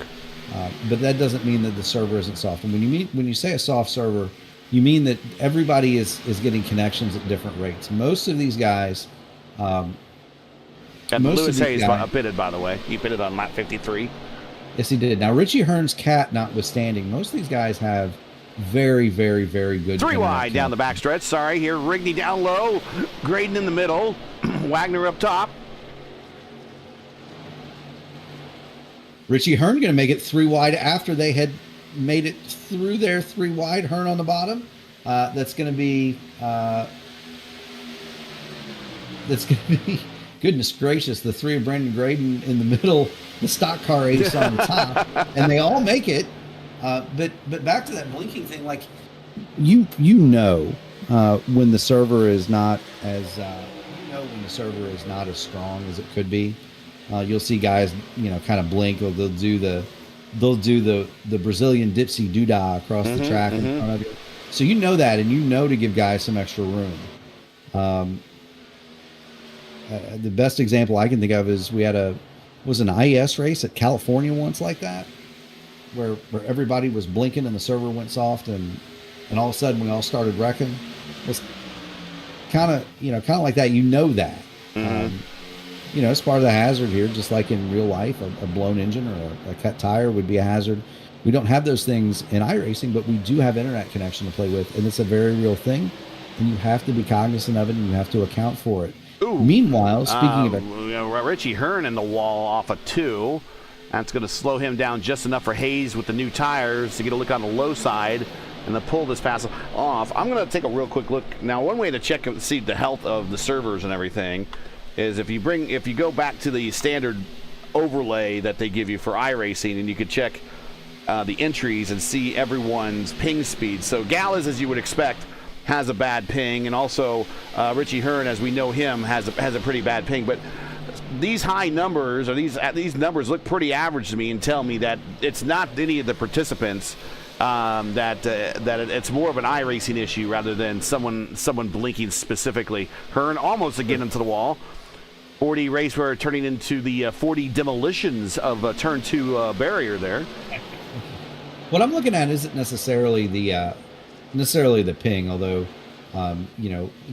but that doesn't mean that the server isn't soft. And when you say a soft server, you mean that everybody is getting connections at different rates. Most of these guys. And Lewis Hayes pitted, by the way. He pitted on lap 53. Yes, he did. Now, Richie Hearn's cat notwithstanding, most of these guys have very, very, very good. 3 wide down the backstretch. Sorry, here Rigney down low, Graydon in the middle, Wagner up top. Richie Hearn going to make it 3 wide after they had made it through their 3 wide. Hearn on the bottom. That's going to be. Goodness gracious, the 3 of Brandon Graydon in the middle, the stock car ace on the top, and they all make it. But back to that blinking thing, like when the server is not as when the server is not as strong as it could be. You'll see guys kind of blink, or they'll do the Brazilian dipsy doodah across the track in front of you. So that, and to give guys some extra room. The best example I can think of is we had an IS race at California once like that, where everybody was blinking and the server went soft, and all of a sudden we all started wrecking. It's kind of like that. That. It's part of the hazard here, just like in real life. A blown engine or a cut tire would be a hazard. We don't have those things in iRacing, but we do have internet connection to play with, and it's a very real thing, and you have to be cognizant of it, and you have to account for it. Ooh. Meanwhile, speaking of it, Richie Hearn in the wall off of 2. That's going to slow him down just enough for Hayes with the new tires to get a look on the low side and then pull this pass off. I'm going to take a real quick look. Now, one way to check and see the health of the servers and everything is if you go back to the standard overlay that they give you for iRacing, and you could check the entries and see everyone's ping speed. So Gallas, as you would expect, has a bad ping, and also Richie Hearn, as we know him, has a pretty bad ping. But these high numbers, or these numbers look pretty average to me, and tell me that it's not any of the participants, that it's more of an iRacing issue rather than someone blinking specifically. Hearn almost again into the wall. 40 race where turning into the 40 demolitions of turn 2 barrier there. What I'm looking at isn't necessarily the ping, although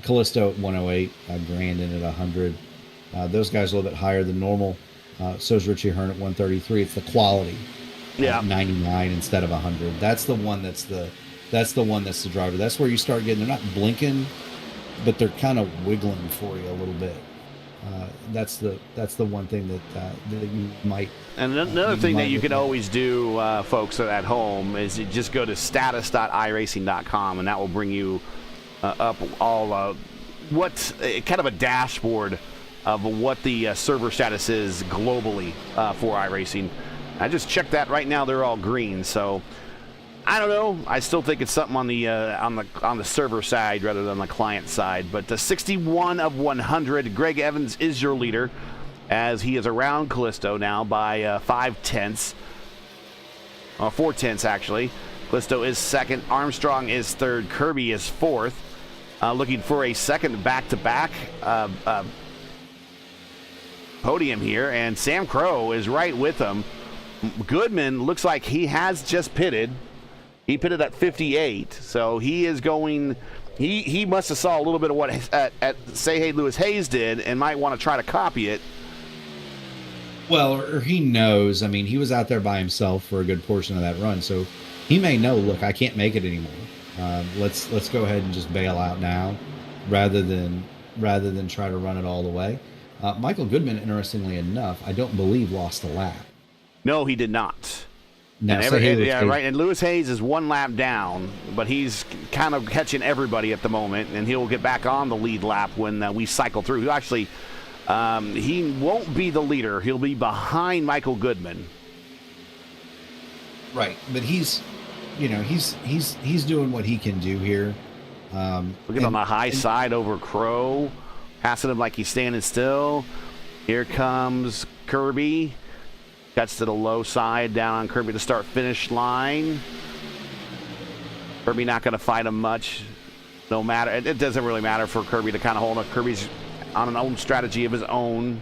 Callisto at 108, Grandin at 100, those guys a little bit higher than normal. So is Richie Hearn at 133. It's the quality, 99 instead of 100. That's the one that's the driver. That's where you start getting. They're not blinking, but they're kind of wiggling for you a little bit. That's the one thing that you might. And another thing that you can always do, folks at home, is you just go to status.iracing.com, and that will bring you up all what kind of a dashboard of what the server status is globally for iRacing. I just checked that right now. They're all green, so I don't know. I still think it's something on the server side rather than the client side. But the 61 of 100, Greg Evans is your leader, as he is around Callisto now by 0.5, 0.4 actually. Callisto is second. Armstrong is third. Kirby is fourth. Looking for a second back-to-back podium here, and Sam Crow is right with him. Goodman looks like he has just pitted. He pitted at 58, so he is going. He must have saw a little bit of what Say Hey Lewis Hayes did and might want to try to copy it. Well, or he knows. I mean, he was out there by himself for a good portion of that run, so he may know. Look, I can't make it anymore. Let's go ahead and just bail out now, rather than try to run it all the way. Michael Goodman, interestingly enough, I don't believe lost a lap. No, he did not. Now, right. And Lewis Hayes is one lap down, but he's kind of catching everybody at the moment, and he'll get back on the lead lap when we cycle through. He actually, he won't be the leader. He'll be behind Michael Goodman. Right, but he's doing what he can do here. Looking on the high side over Crow, passing him like he's standing still. Here comes Kirby. Cuts to the low side, down on Kirby to start-finish line. Kirby not going to fight him much. No matter. It doesn't really matter for Kirby to kind of hold up. Kirby's on an own strategy of his own.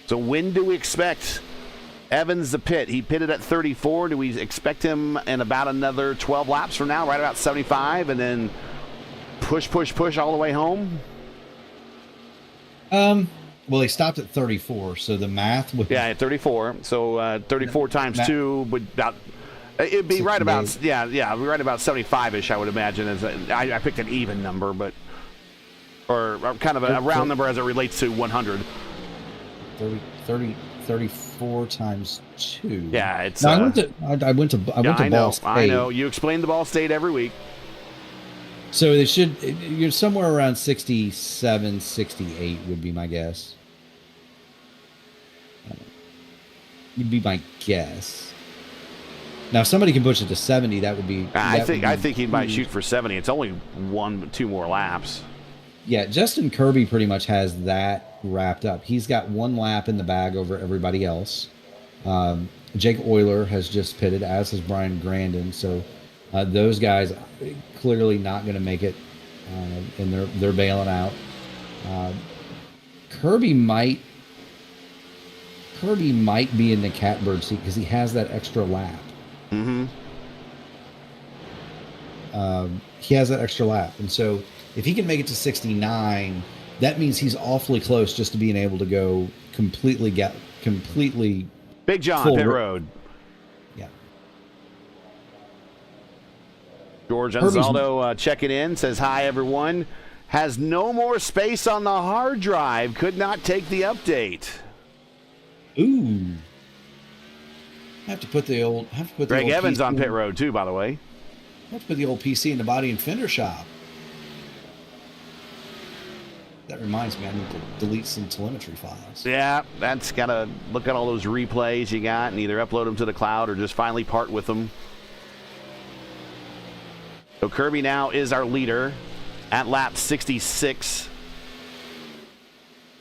So when do we expect Evans to pit? He pitted at 34. Do we expect him in about another 12 laps from now, right about 75, and then push all the way home? Well, he stopped at 34, so the math would... Yeah, at 34. So 34 times 2 would about... It'd be right about... Yeah, right about 75-ish, I would imagine. I picked an even number, but... Or kind of a round number as it relates to 100. 34 times 2. Yeah, it's... No, I went to Ball State. I know. You explain the Ball State every week. So you're somewhere around 67, 68 would be my guess. Would be my guess. Now, if somebody can push it to 70, that would be... I think he might shoot for 70. It's only 2 more laps. Yeah, Justin Kirby pretty much has that wrapped up. He's got 1 lap in the bag over everybody else. Jake Euler has just pitted, as has Brian Grandin. So those guys clearly not going to make it, and they're bailing out. Kirby might be in the catbird seat because he has that extra lap. Mm-hmm. He has that extra lap, and so if he can make it to 69, that means he's awfully close just to being able to go completely. Big John pit road. Yeah. George Anzaldo checking in, says hi everyone. Has no more space on the hard drive. Could not take the update. Ooh. Have to put the old. Greg Evans on pit road too, by the way. Have to put the old PC in the body and fender shop. That reminds me, I need to delete some telemetry files. Yeah, that's got to look at all those replays you got and either upload them to the cloud or just finally part with them. So Kirby now is our leader at lap 66.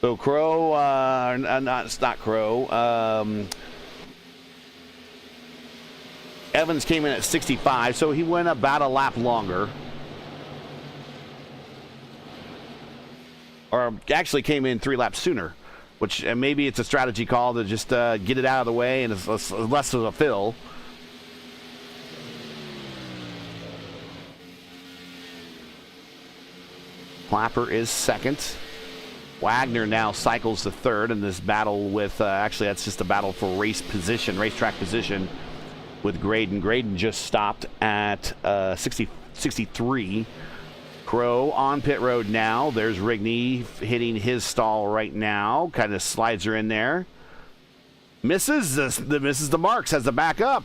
So Crow, it's not Crow. Evans came in at 65, so he went about a lap longer. Or actually came in 3 laps sooner, which maybe it's a strategy call to just get it out of the way and it's less of a fill. Clapper is second. Wagner now cycles to third in this battle with, actually that's just a battle for racetrack position with Graydon. Graydon just stopped at 63. Crow on pit road now. There's Rigney hitting his stall right now. Kind of slides her in there. Misses the marks, has the back up.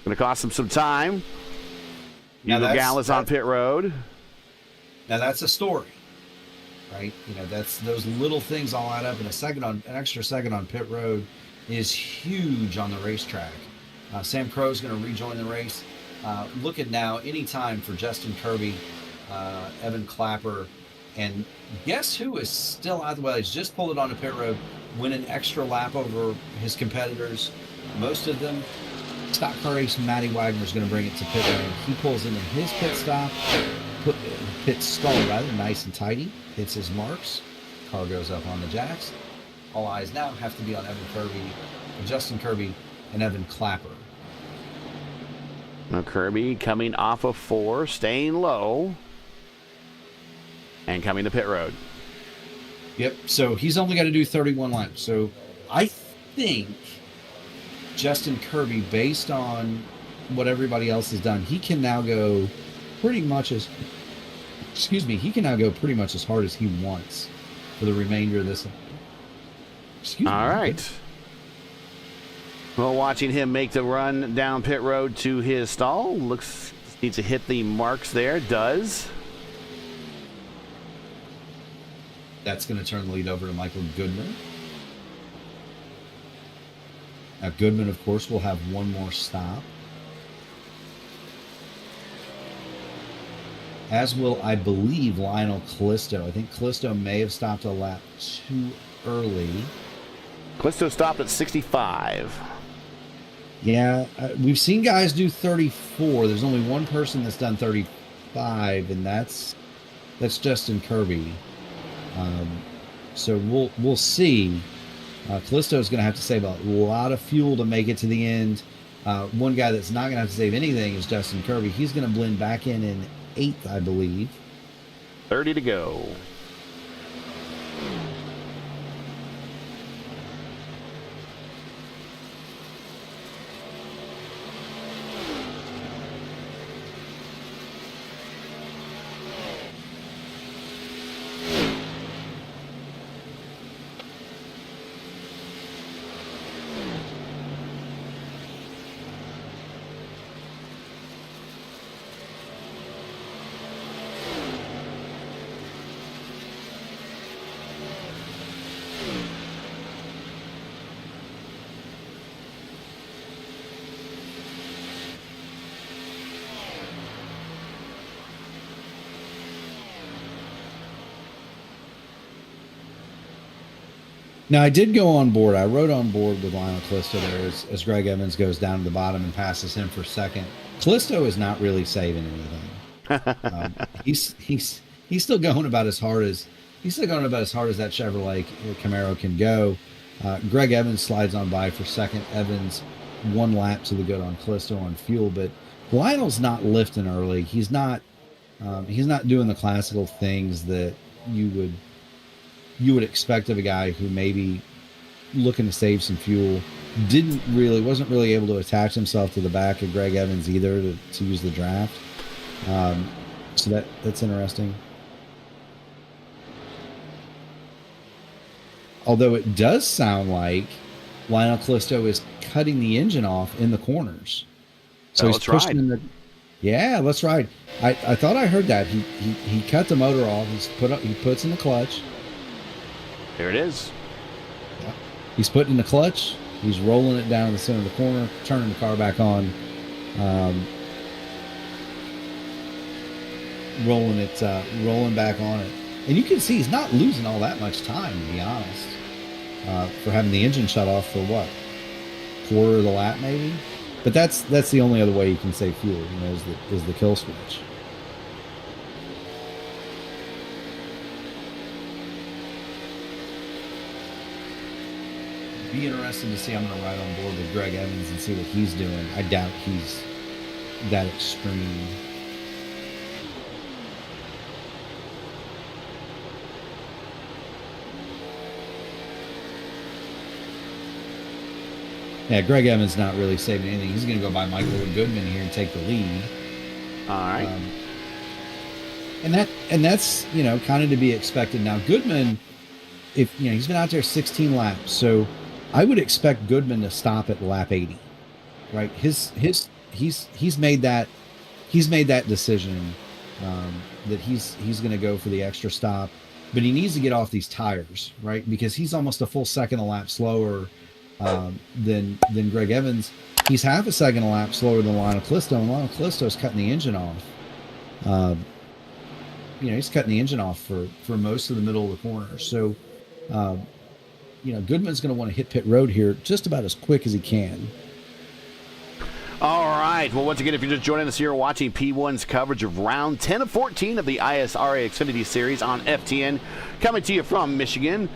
Going to cost him some time. Hugo Gallus on pit road. Now that's a story. right? You know, that's those little things all add up, and an extra second on pit road is huge on the racetrack. Sam Crow's going to rejoin the race. Looking now, any time for Justin Kirby, Evan Clapper, and guess who is still out the way? He's just pulled it onto pit road, win an extra lap over his competitors. Most of them. Stock car race, Matty Wagner is going to bring it to pit lane. He pulls into his pit stop, pit stall rather, nice and tidy. Hits his marks. Car goes up on the jacks. All eyes now have to be on Justin Kirby, and Evan Clapper. Now Kirby coming off of 4, staying low, and coming to pit road. Yep. So he's only got to do 31 laps. So I think Justin Kirby, based on what everybody else has done, he can now go pretty much as hard as he wants for the remainder of this. All right. Well, watching him make the run down pit road to his stall. Needs to hit the marks there. Does. That's going to turn the lead over to Michael Goodman. Now, Goodman, of course, will have one more stop. As will, I believe, Lionel Callisto. I think Callisto may have stopped a lap too early. Callisto stopped at 65. Yeah, we've seen guys do 34. There's only one person that's done 35, and that's Justin Kirby. So we'll see. Callisto is going to have to save a lot of fuel to make it to the end. One guy that's not going to have to save anything is Justin Kirby. He's going to blend back in 8th, I believe. 30 to go. Now, I did go on board. I rode on board with Lionel Callisto there as Greg Evans goes down to the bottom and passes him for second. Callisto is not really saving anything. He's still going about as hard as that Chevrolet Camaro can go. Greg Evans slides on by for second. Evans one lap to the good on Callisto on fuel, but Lionel's not lifting early. He's not doing the classical things that you would expect of a guy who maybe looking to save some fuel. Wasn't really able to attach himself to the back of Greg Evans either to use the draft. So that's interesting. Although it does sound like Lionel Callisto is cutting the engine off in the corners. So he's pushing in the. Yeah, let's ride. I thought I heard that. He cut the motor off. He puts in the clutch. There it is. Yeah. He's putting in the clutch. He's rolling it down in the center of the corner, turning the car back on, rolling back on it. And you can see he's not losing all that much time, to be honest, for having the engine shut off for what, quarter of the lap maybe. But that's the only other way you can save fuel, is the kill switch. Be interesting to see. I'm going to ride on board with Greg Evans and see what he's doing. I doubt he's that extreme. Yeah, Greg Evans not really saving anything. He's going to go by Michael Goodman here and take the lead. All right. And that's kind of to be expected. Now Goodman, if he's been out there 16 laps, so I would expect Goodman to stop at lap 80, right? He's made that decision that he's going to go for the extra stop. but he needs to get off these tires, right? Because he's almost a full second a lap slower than Greg Evans. He's half a second a lap slower than Lionel Callisto, and Lionel Callisto's cutting the engine off. He's cutting the engine off for most of the middle of the corner. So, Goodman's going to want to hit pit road here just about as quick as he can. All right. Well, once again, if you're just joining us here, watching P1's coverage of round 10 of 14 of the ISRA Xfinity Series on FTN, coming to you from Michigan,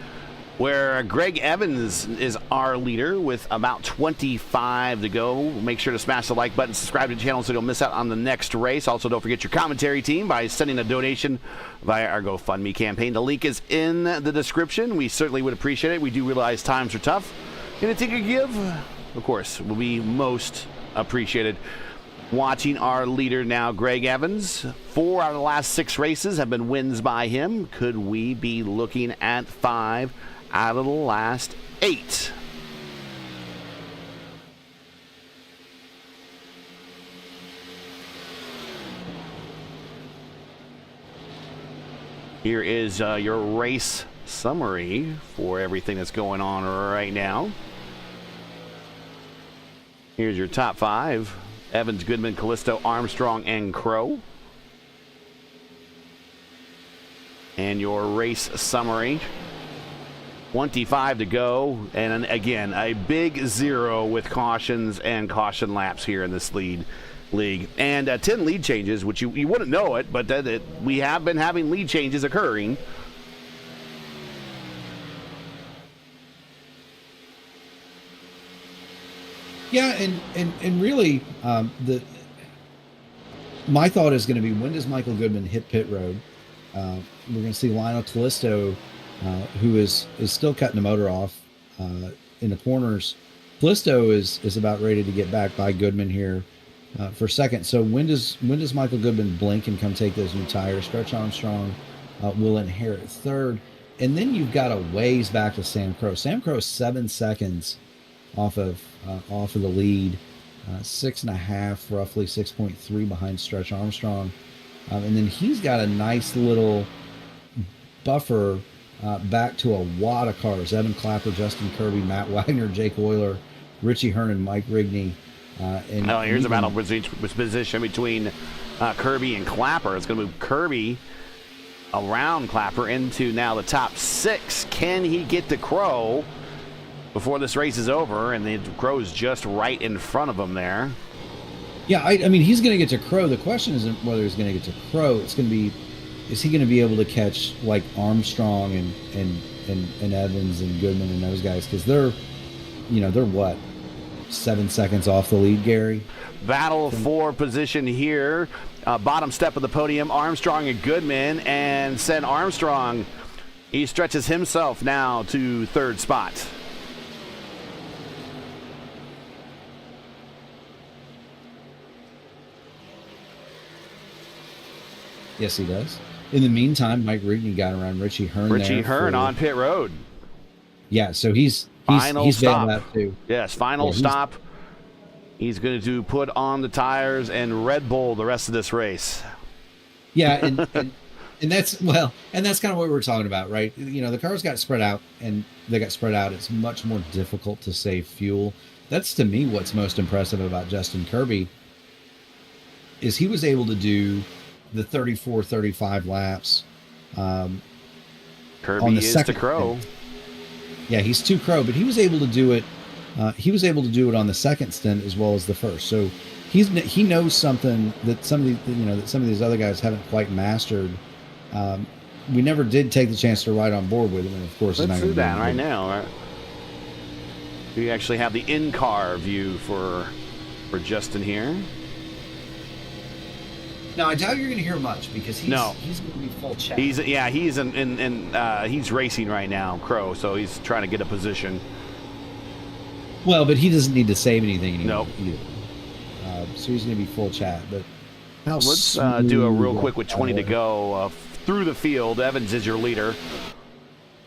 where Greg Evans is our leader with about 25 to go. Make sure to smash the like button, subscribe to the channel so you don't miss out on the next race. Also, don't forget your commentary team by sending a donation via our GoFundMe campaign. The link is in the description. We certainly would appreciate it. We do realize times are tough. And a ticket give, of course, will be most appreciated. Watching our leader now, Greg Evans. 4 out of the last 6 races have been wins by him. Could we be looking at 5 out of the last 8? Here is your race summary for everything that's going on right now. Here's your top 5. Evans, Goodman, Callisto, Armstrong, and Crow. And your race summary. 25 to go, and again, a big 0 with cautions and caution laps here in this league. And 10 lead changes, which you wouldn't know it, but we have been having lead changes occurring. Yeah, and really, my thought is going to be, when does Michael Goodman hit pit road? We're going to see Lionel Callisto, who is still cutting the motor off in the corners. Callisto is about ready to get back by Goodman here for second. So when does Michael Goodman blink and come take those new tires? Stretch Armstrong will inherit third, and then you've got a ways back to Sam Crow. Sam Crow is 7 seconds off of the lead, 6.5, roughly 6.3 behind Stretch Armstrong, and then he's got a nice little buffer back to a wad of cars: Evan Clapper, Justin Kirby, Matt Wagner, Jake Euler, Richie Hernan, Mike Rigney. Here's a battle position between Kirby and Clapper. It's going to move Kirby around Clapper into now the top 6. Can he get to Crow before this race is over? And the Crow's just right in front of him there. Yeah, I mean, he's going to get to Crow. The question isn't whether he's going to get to Crow. It's going to be, is he going to be able to catch like Armstrong and Evans and Goodman and those guys? Because they're what, 7 seconds off the lead, Gary? Battle for position here. Bottom step of the podium, Armstrong and Goodman. And send Armstrong, he stretches himself now to third spot. Yes, he does. In the meantime, Mike Rigney got around Richie Hearn. Richie Hearn on pit road. Yeah, so he's stop. That too. Yes, final stop. He's going to put on the tires and Red Bull the rest of this race. Yeah, and that's kind of what we're talking about, right? The cars got spread out, and they got spread out. It's much more difficult to save fuel. That's, to me, what's most impressive about Justin Kirby, is he was able to do the 34, 35 laps. Kirby on the is second to Crow. stint. Yeah, he's to Crow, but he was able to do it. He was able to do it on the second stint as well as the first. So he knows something that some of these other guys haven't quite mastered. We never did take the chance to ride on board with him, and of course, let's do that right now. Right? We actually have the in-car view for Justin here. No, I doubt you're going to hear much because he's going to be full chat. He's he's racing right now, Crow. So he's trying to get a position. Well, but he doesn't need to save anything anymore. No. So he's going to be full chat. But let's do a real quick with 20 to go through the field. Evans is your leader.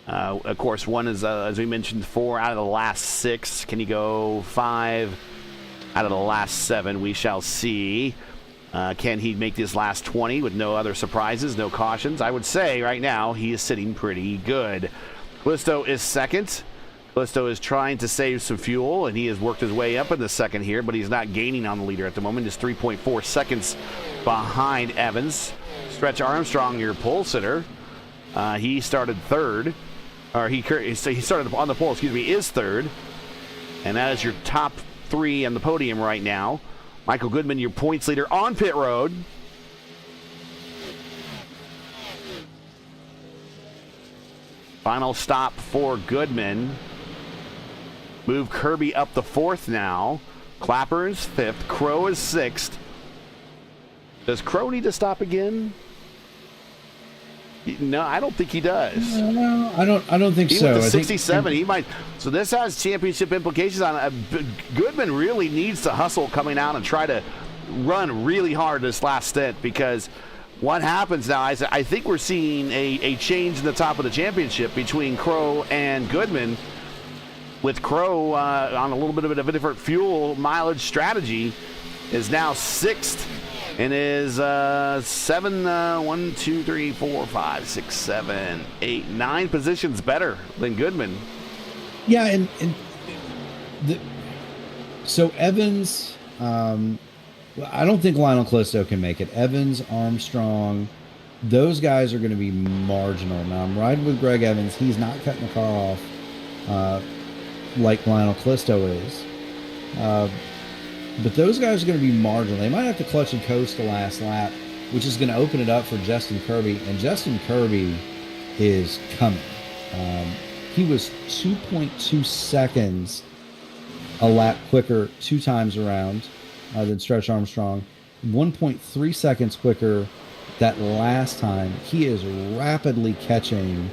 Of course, one is as we mentioned, 4 out of the last 6. Can he go 5 out of the last 7? We shall see. Can he make this last 20 with no other surprises, no cautions? I would say right now he is sitting pretty good. Callisto is second. Callisto is trying to save some fuel, and he has worked his way up in the second here, but he's not gaining on the leader at the moment. Just 3.4 seconds behind Evans. Stretch Armstrong, your pole sitter, he started third. Or he started on the pole, is third. And that is your top three on the podium right now. Michael Goodman, your points leader on pit road. Final stop for Goodman. Move Kirby up the fourth now. Clapper is fifth. Crow is sixth. Does Crow need to stop again? No, I don't think he does. No, I don't think so. He went to 67. He might. So this has championship implications on it. Goodman really needs to hustle coming out and try to run really hard this last stint, because what happens now is I think we're seeing a change in the top of the championship between Crow and Goodman, with Crow on a little bit of a different fuel mileage strategy, is now sixth. And is 1, 2, 3, 4, 5, 6, 7, 8, 9 positions better than Goodman. Yeah, so Evans, I don't think Lionel Callisto can make it. Evans, Armstrong, those guys are going to be marginal. Now I'm riding with Greg Evans. He's not cutting the car off like Lionel Callisto is. But those guys are going to be marginal. They might have to clutch and coast the last lap, which is going to open it up for Justin Kirby. And Justin Kirby is coming. He was 2.2 seconds a lap quicker 2 times around than Stretch Armstrong. 1.3 seconds quicker that last time. He is rapidly catching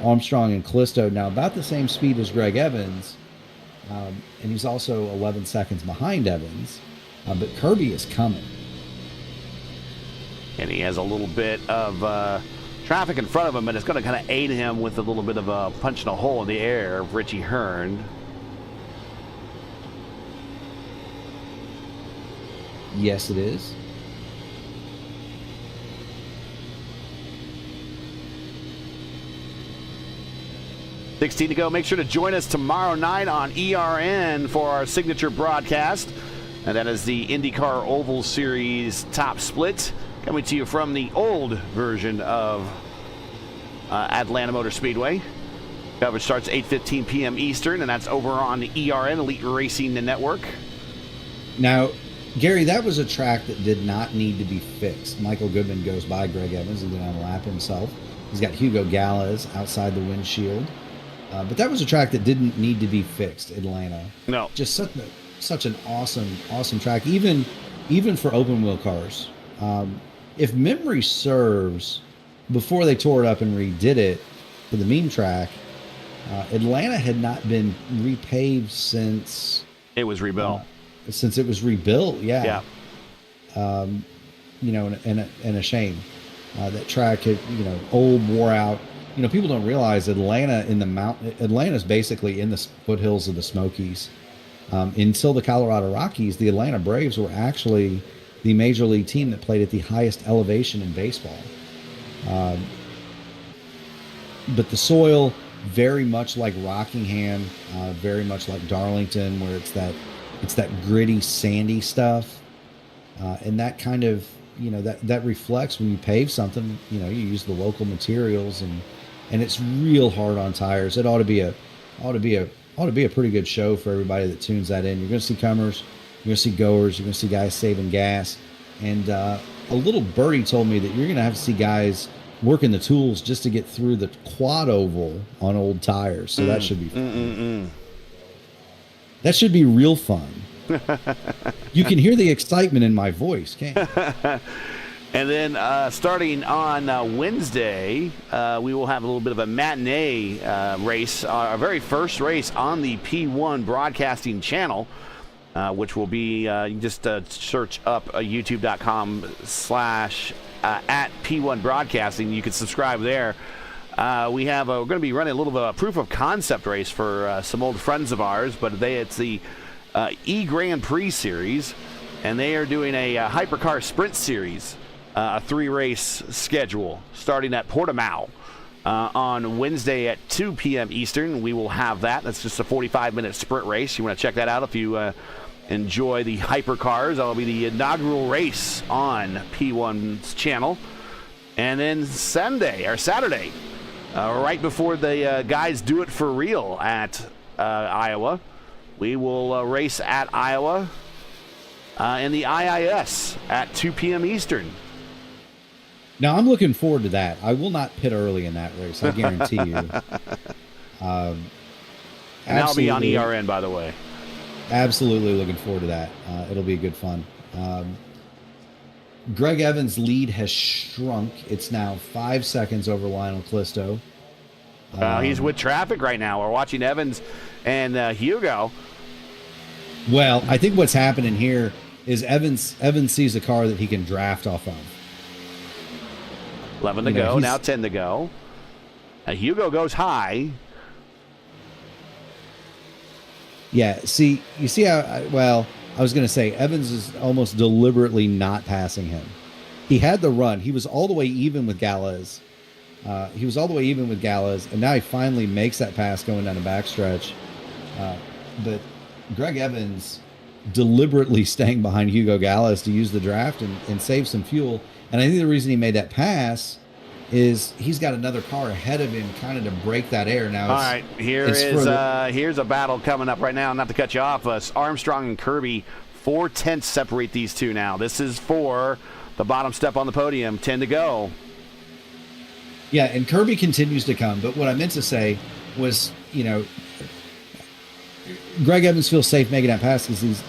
Armstrong and Callisto, now about the same speed as Greg Evans. And he's also 11 seconds behind Evans. But Kirby is coming. And he has a little bit of traffic in front of him, and it's going to kind of aid him with a little bit of a punch in a hole in the air of Richie Hearn. Yes, it is. $16 to go. Make sure to join us tomorrow night on ERN for our signature broadcast. And that is the IndyCar Oval Series Top Split, coming to you from the old version of Atlanta Motor Speedway. Coverage starts 8:15 p.m. Eastern, and that's over on the ERN, Elite Racing Network. Now, Gary, that was a track that did not need to be fixed. Michael Goodman goes by Greg Evans and did on a lap himself. He's got Hugo Galez outside the windshield. But that was a track that didn't need to be fixed, Atlanta. No. Just such an awesome track, even for open wheel cars. If memory serves, before they tore it up and redid it for the meme track, Atlanta had not been repaved since it was rebuilt. Yeah. And a shame. That track had, old, wore out. People don't realize Atlanta's basically in the foothills of the Smokies. Until the Colorado Rockies, the Atlanta Braves were actually the major league team that played at the highest elevation in baseball. But the soil, very much like Rockingham, very much like Darlington, where it's that gritty, sandy stuff. And that kind of, that reflects when you pave something, you use the local materials and it's real hard on tires. It ought to be a pretty good show for everybody that tunes that in. You're going to see comers, you're going to see goers, you're going to see guys saving gas. And a little birdie told me that you're going to have to see guys working the tools just to get through the quad oval on old tires. So that should be fun. That should be real fun. You can hear the excitement in my voice, can't you? And then starting on Wednesday, we will have a little bit of a matinee race, our very first race on the P1 Broadcasting channel, which will be, you can just search up youtube.com/ at P1 Broadcasting. You can subscribe there. We're going to be running a little bit of a proof of concept race for some old friends of ours, but it's the E Grand Prix Series. and they are doing a Hypercar Sprint Series, a 3-race schedule starting at Portimao on Wednesday at 2 p.m. Eastern. We will have that. That's just a 45-minute sprint race. You want to check that out if you enjoy the Hypercars. That'll be the inaugural race on P1's channel. And then Saturday, right before the guys do it for real at Iowa, we will race at Iowa in the IIS at 2 p.m. Eastern. Now, I'm looking forward to that. I will not pit early in that race, I guarantee you. And I'll be on ERN, by the way. Absolutely looking forward to that. It'll be good fun. Greg Evans' lead has shrunk. It's now 5 seconds over Lionel Clisto. He's with traffic right now. We're watching Evans and Hugo. Well, I think what's happening here is Evans sees a car that he can draft off of. 11 to go, now 10 to go. Hugo goes high. Yeah, you see how, I was going to say, Evans is almost deliberately not passing him. He had the run. He was all the way even with Galez. And now he finally makes that pass going down the backstretch. But Greg Evans deliberately staying behind Hugo Galez to use the draft and save some fuel. And I think the reason he made that pass is he's got another car ahead of him kind of to break that air. Now, all right, here's a battle coming up right now. Not to cut you off, Armstrong and Kirby, 4/10 separate these two now. This is for the bottom step on the podium, 10 to go. Yeah, and Kirby continues to come. But what I meant to say was, Greg Evans feels safe making that pass because he's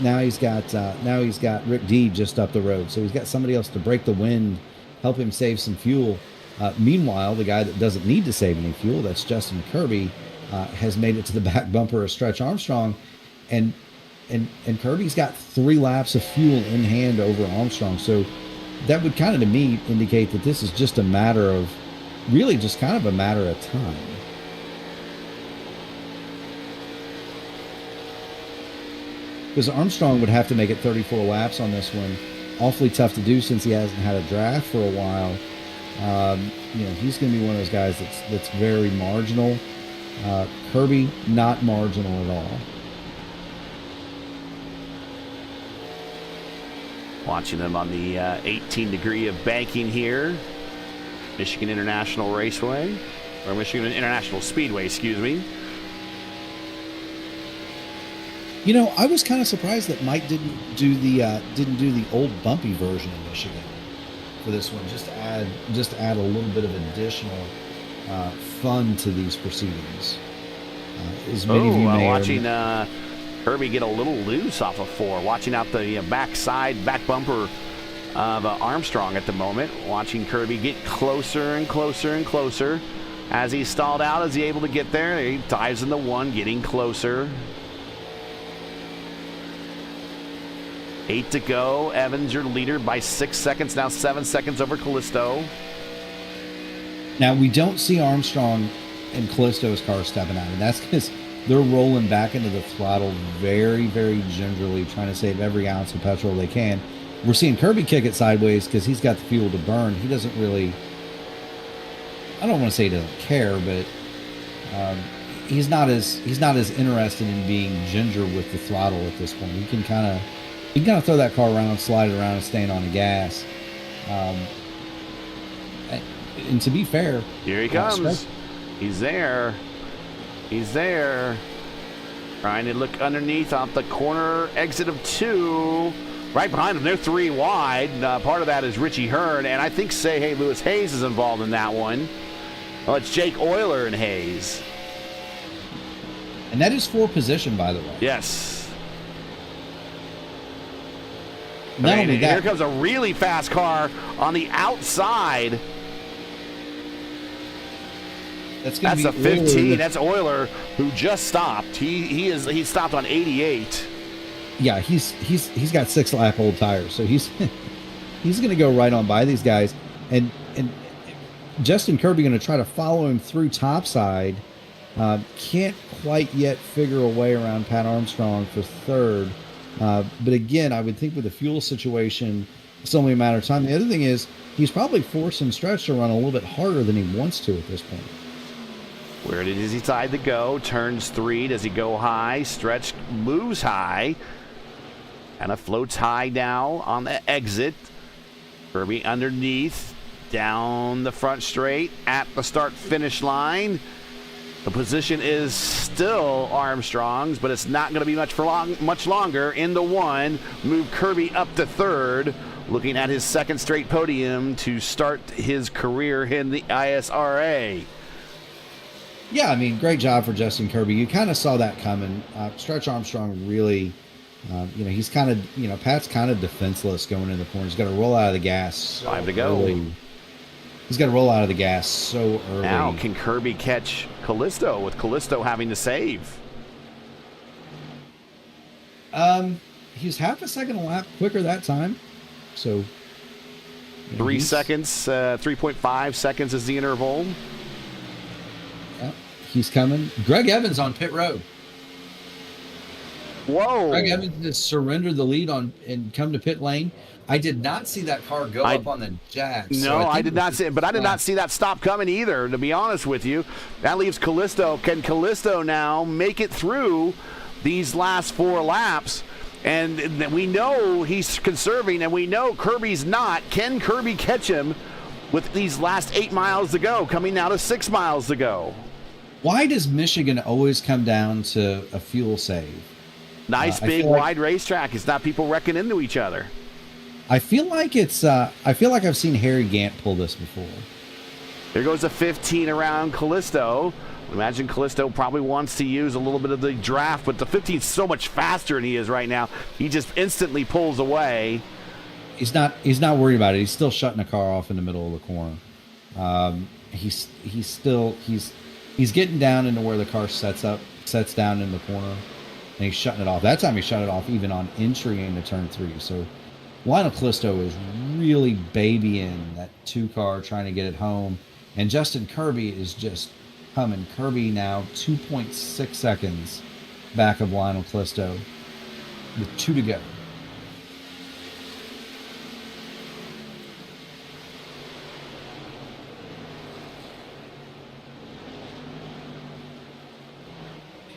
got Rick Deed just up the road, so he's got somebody else to break the wind, help him save some fuel. Meanwhile, the guy that doesn't need to save any fuel, that's Justin Kirby, has made it to the back bumper of Stretch Armstrong, and Kirby's got 3 laps of fuel in hand over Armstrong. So that would kind of, to me, indicate that this is just a matter of time. Because Armstrong would have to make it 34 laps on this one. Awfully tough to do since he hasn't had a draft for a while. He's going to be one of those guys that's very marginal. Kirby, not marginal at all. Watching them on the 18 degree of banking here. Michigan International Raceway, or Michigan International Speedway, excuse me. I was kind of surprised that Mike didn't do the old bumpy version of Michigan for this one, just to add a little bit of additional fun to these proceedings. As many of you may watching Kirby get a little loose off of 4, watching out the back bumper of Armstrong at the moment. Watching Kirby get closer and closer and closer. As he stalled out, is he able to get there? He dives into 1, getting closer. 8 to go. Evans, your leader, by 6 seconds, now 7 seconds over Callisto. Now, we don't see Armstrong and Callisto's car stepping out, and that's because they're rolling back into the throttle very, very gingerly, trying to save every ounce of petrol they can. We're seeing Kirby kick it sideways because he's got the fuel to burn. He doesn't really, I don't want to say he doesn't care, but he's not as interested in being ginger with the throttle at this point. He can kind of throw that car around, slide it around, and staying on the gas. And to be fair, here he comes. He's there. Trying to look underneath off the corner exit of 2. Right behind them, they're 3 wide. Part of that is Richie Hearn, and I think Lewis Hayes is involved in that one. Well, it's Jake Euler and Hayes. And that is 4 position, by the way. Yes. Here comes a really fast car on the outside. That's a 15. That's Euler, who just stopped. He stopped on 88. Yeah, he's got 6 lap old tires, so he's going to go right on by these guys, and Justin Kirby going to try to follow him through topside. Can't quite yet figure a way around Pat Armstrong for 3rd. But again, I would think with the fuel situation, it's only a matter of time. The other thing is he's probably forcing Stretch to run a little bit harder than he wants to at this point. Where did he decide to go? Turns 3. Does he go high? Stretch moves high. Kind of floats high now on the exit. Kirby underneath. Down the front straight at the start-finish line. The position is still Armstrong's, but it's not going to be much longer. In the 1, move Kirby up to 3rd, looking at his 2nd straight podium to start his career in the ISRA. Yeah, I mean, great job for Justin Kirby. You kind of saw that coming. Stretch Armstrong really, he's kind of, Pat's kind of defenseless going in the corner. He's got to roll out of the gas. 5 to go. He's got to roll out of the gas so early. Now, can Kirby catch Callisto with Callisto having to save? He's half a second a lap quicker that time. So 3 seconds, 3.5 seconds is the interval. Yeah, he's coming. Greg Evans on pit road. Whoa. Greg Evans has surrendered the lead and come to pit lane. I did not see that car go up on the jacks. No, I did not see it, but I did not see that stop coming either, to be honest with you. That leaves Callisto. Can Callisto now make it through these last 4 laps? And we know he's conserving, and we know Kirby's not. Can Kirby catch him with these last 8 miles to go, coming now to 6 miles to go? Why does Michigan always come down to a fuel save? Nice, big, wide racetrack. It's not people wrecking into each other. I feel like I've seen Harry Gant pull this before. There goes a 15 around Callisto. Imagine Callisto probably wants to use a little bit of the draft, but the 15 is so much faster than he is right now. He just instantly pulls away. He's not worried about it. He's still shutting the car off in the middle of the corner. He's getting down into where the car sets down in the corner, and he's shutting it off. That time he shut it off even on entry into turn 3. So Lionel Callisto is really babying that 2 car, trying to get it home. And Justin Kirby is just coming. Kirby now 2.6 seconds back of Lionel Callisto with 2 to go.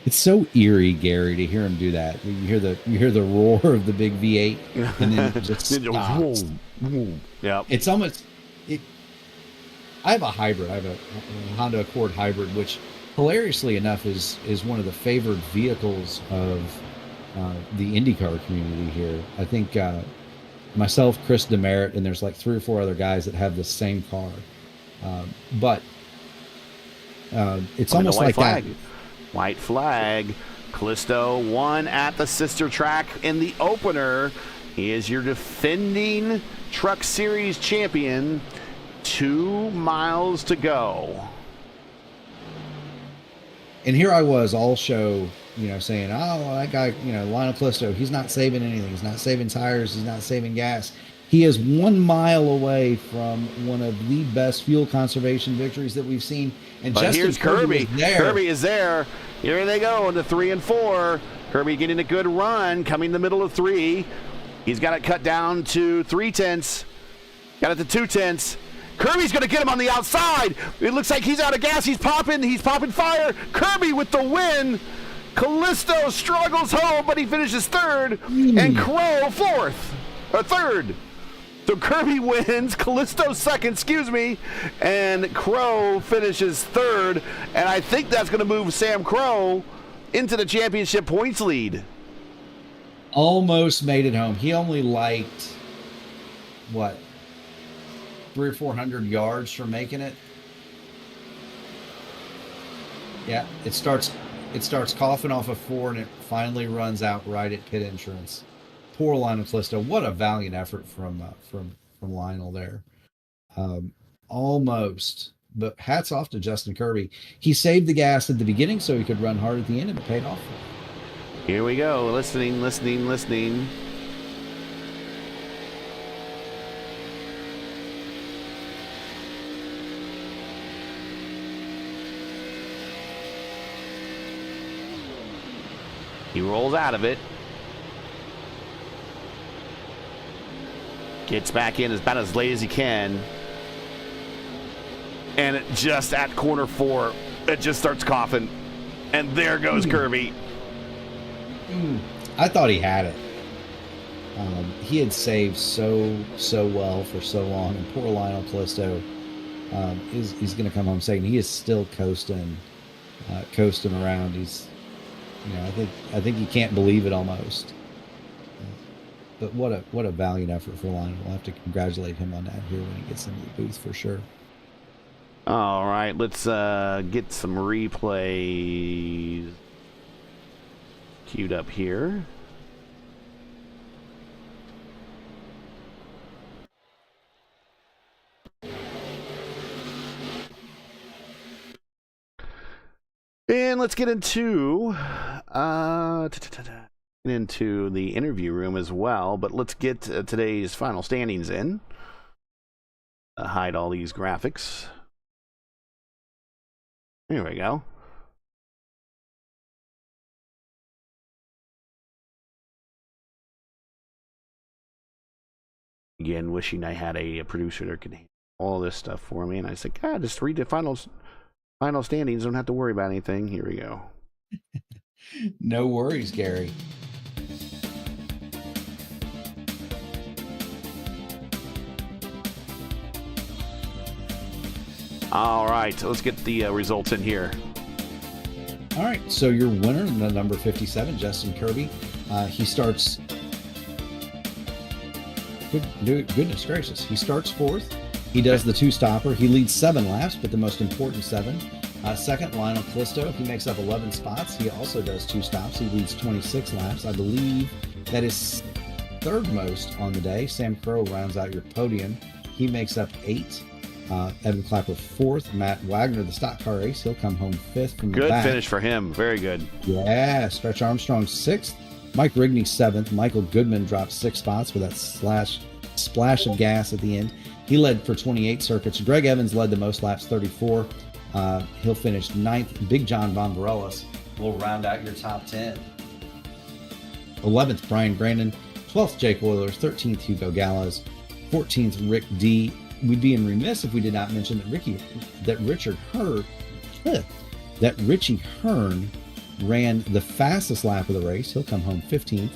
It's so eerie, Gary, to hear him do that. You hear the roar of the big V8, and then it just stops. Yeah, it's almost. I have a hybrid. I have a Honda Accord hybrid, which, hilariously enough, is one of the favored vehicles of the IndyCar community here. I think myself, Chris Demerit, and there's like 3 or 4 other guys that have the same car, but it's almost like that. White flag. Callisto won at the sister track in the opener. He is your defending Truck Series champion. 2 miles to go. And here I was all show, saying, oh, well, that guy, Lionel Callisto, he's not saving anything. He's not saving tires. He's not saving gas. He is 1 mile away from one of the best fuel conservation victories that we've seen. And but Justin here's Kirby. Kirby is there. there. Here they go into 3 and 4. Kirby getting a good run, coming the middle of 3. He's got it cut down to 3/10. Got it to 2/10. Kirby's going to get him on the outside. It looks like he's out of gas. He's popping fire. Kirby with the win. Callisto struggles home, but he finishes 3rd. And Crow 4th. Or 3rd. So Kirby wins, Callisto 2nd, and Crow finishes 3rd. And I think that's going to move Sam Crow into the championship points lead. Almost made it home. He only liked, 300 or 400 yards from making it. Yeah, it starts coughing off a 4, and it finally runs out right at pit entrance. Poor Lionel Callisto. What a valiant effort from Lionel there. Almost, but hats off to Justin Kirby. He saved the gas at the beginning so he could run hard at the end, and it paid off. Here we go. Listening. He rolls out of it. Gets back in about as late as he can. And it just at corner 4, it just starts coughing. And there goes Kirby. I thought he had it. He had saved so well for so long. And poor Lionel Callisto, he's going to come home second. He is still coasting around. He's, I think he can't believe it almost. But what a valiant effort for Lionel. We'll have to congratulate him on that here when he gets into the booth for sure. All right, let's get some replays queued up here. And let's get into the interview room as well. But let's get today's final standings in. Hide all these graphics. Here we go. Again, wishing I had a producer that could handle all this stuff for me. And I said, God, just read the final standings. Don't have to worry about anything. Here we go. No worries, Gary. All right, so let's get the results in here. All right, so your winner, the number 57, Justin Kirby, he starts. Goodness gracious, he starts 4th. He does the 2-stopper. He leads 7 laps, but the most important 7. Second, Lionel Callisto. He makes up 11 spots. He also does 2 stops. He leads 26 laps. I believe that is 3rd most on the day. Sam Crow rounds out your podium. He makes up 8. Evan Clapper 4th. Matt Wagner, the stock car race. He'll come home 5th from the back. Good finish for him. Very good. Yeah. Stretch Armstrong 6th. Mike Rigney 7th. Michael Goodman dropped 6 spots with that splash of gas at the end. He led for 28 circuits. Greg Evans led the most laps, 34. He'll finish 9th. Big John Bombarellas will round out your top 10. 11th, Brian Brandon. 12th, Jake Oilers. 13th, Hugo Gallows. 14th, Rick D. We'd be remiss if we did not mention that Richie Hearn ran the fastest lap of the race. He'll come home 15th.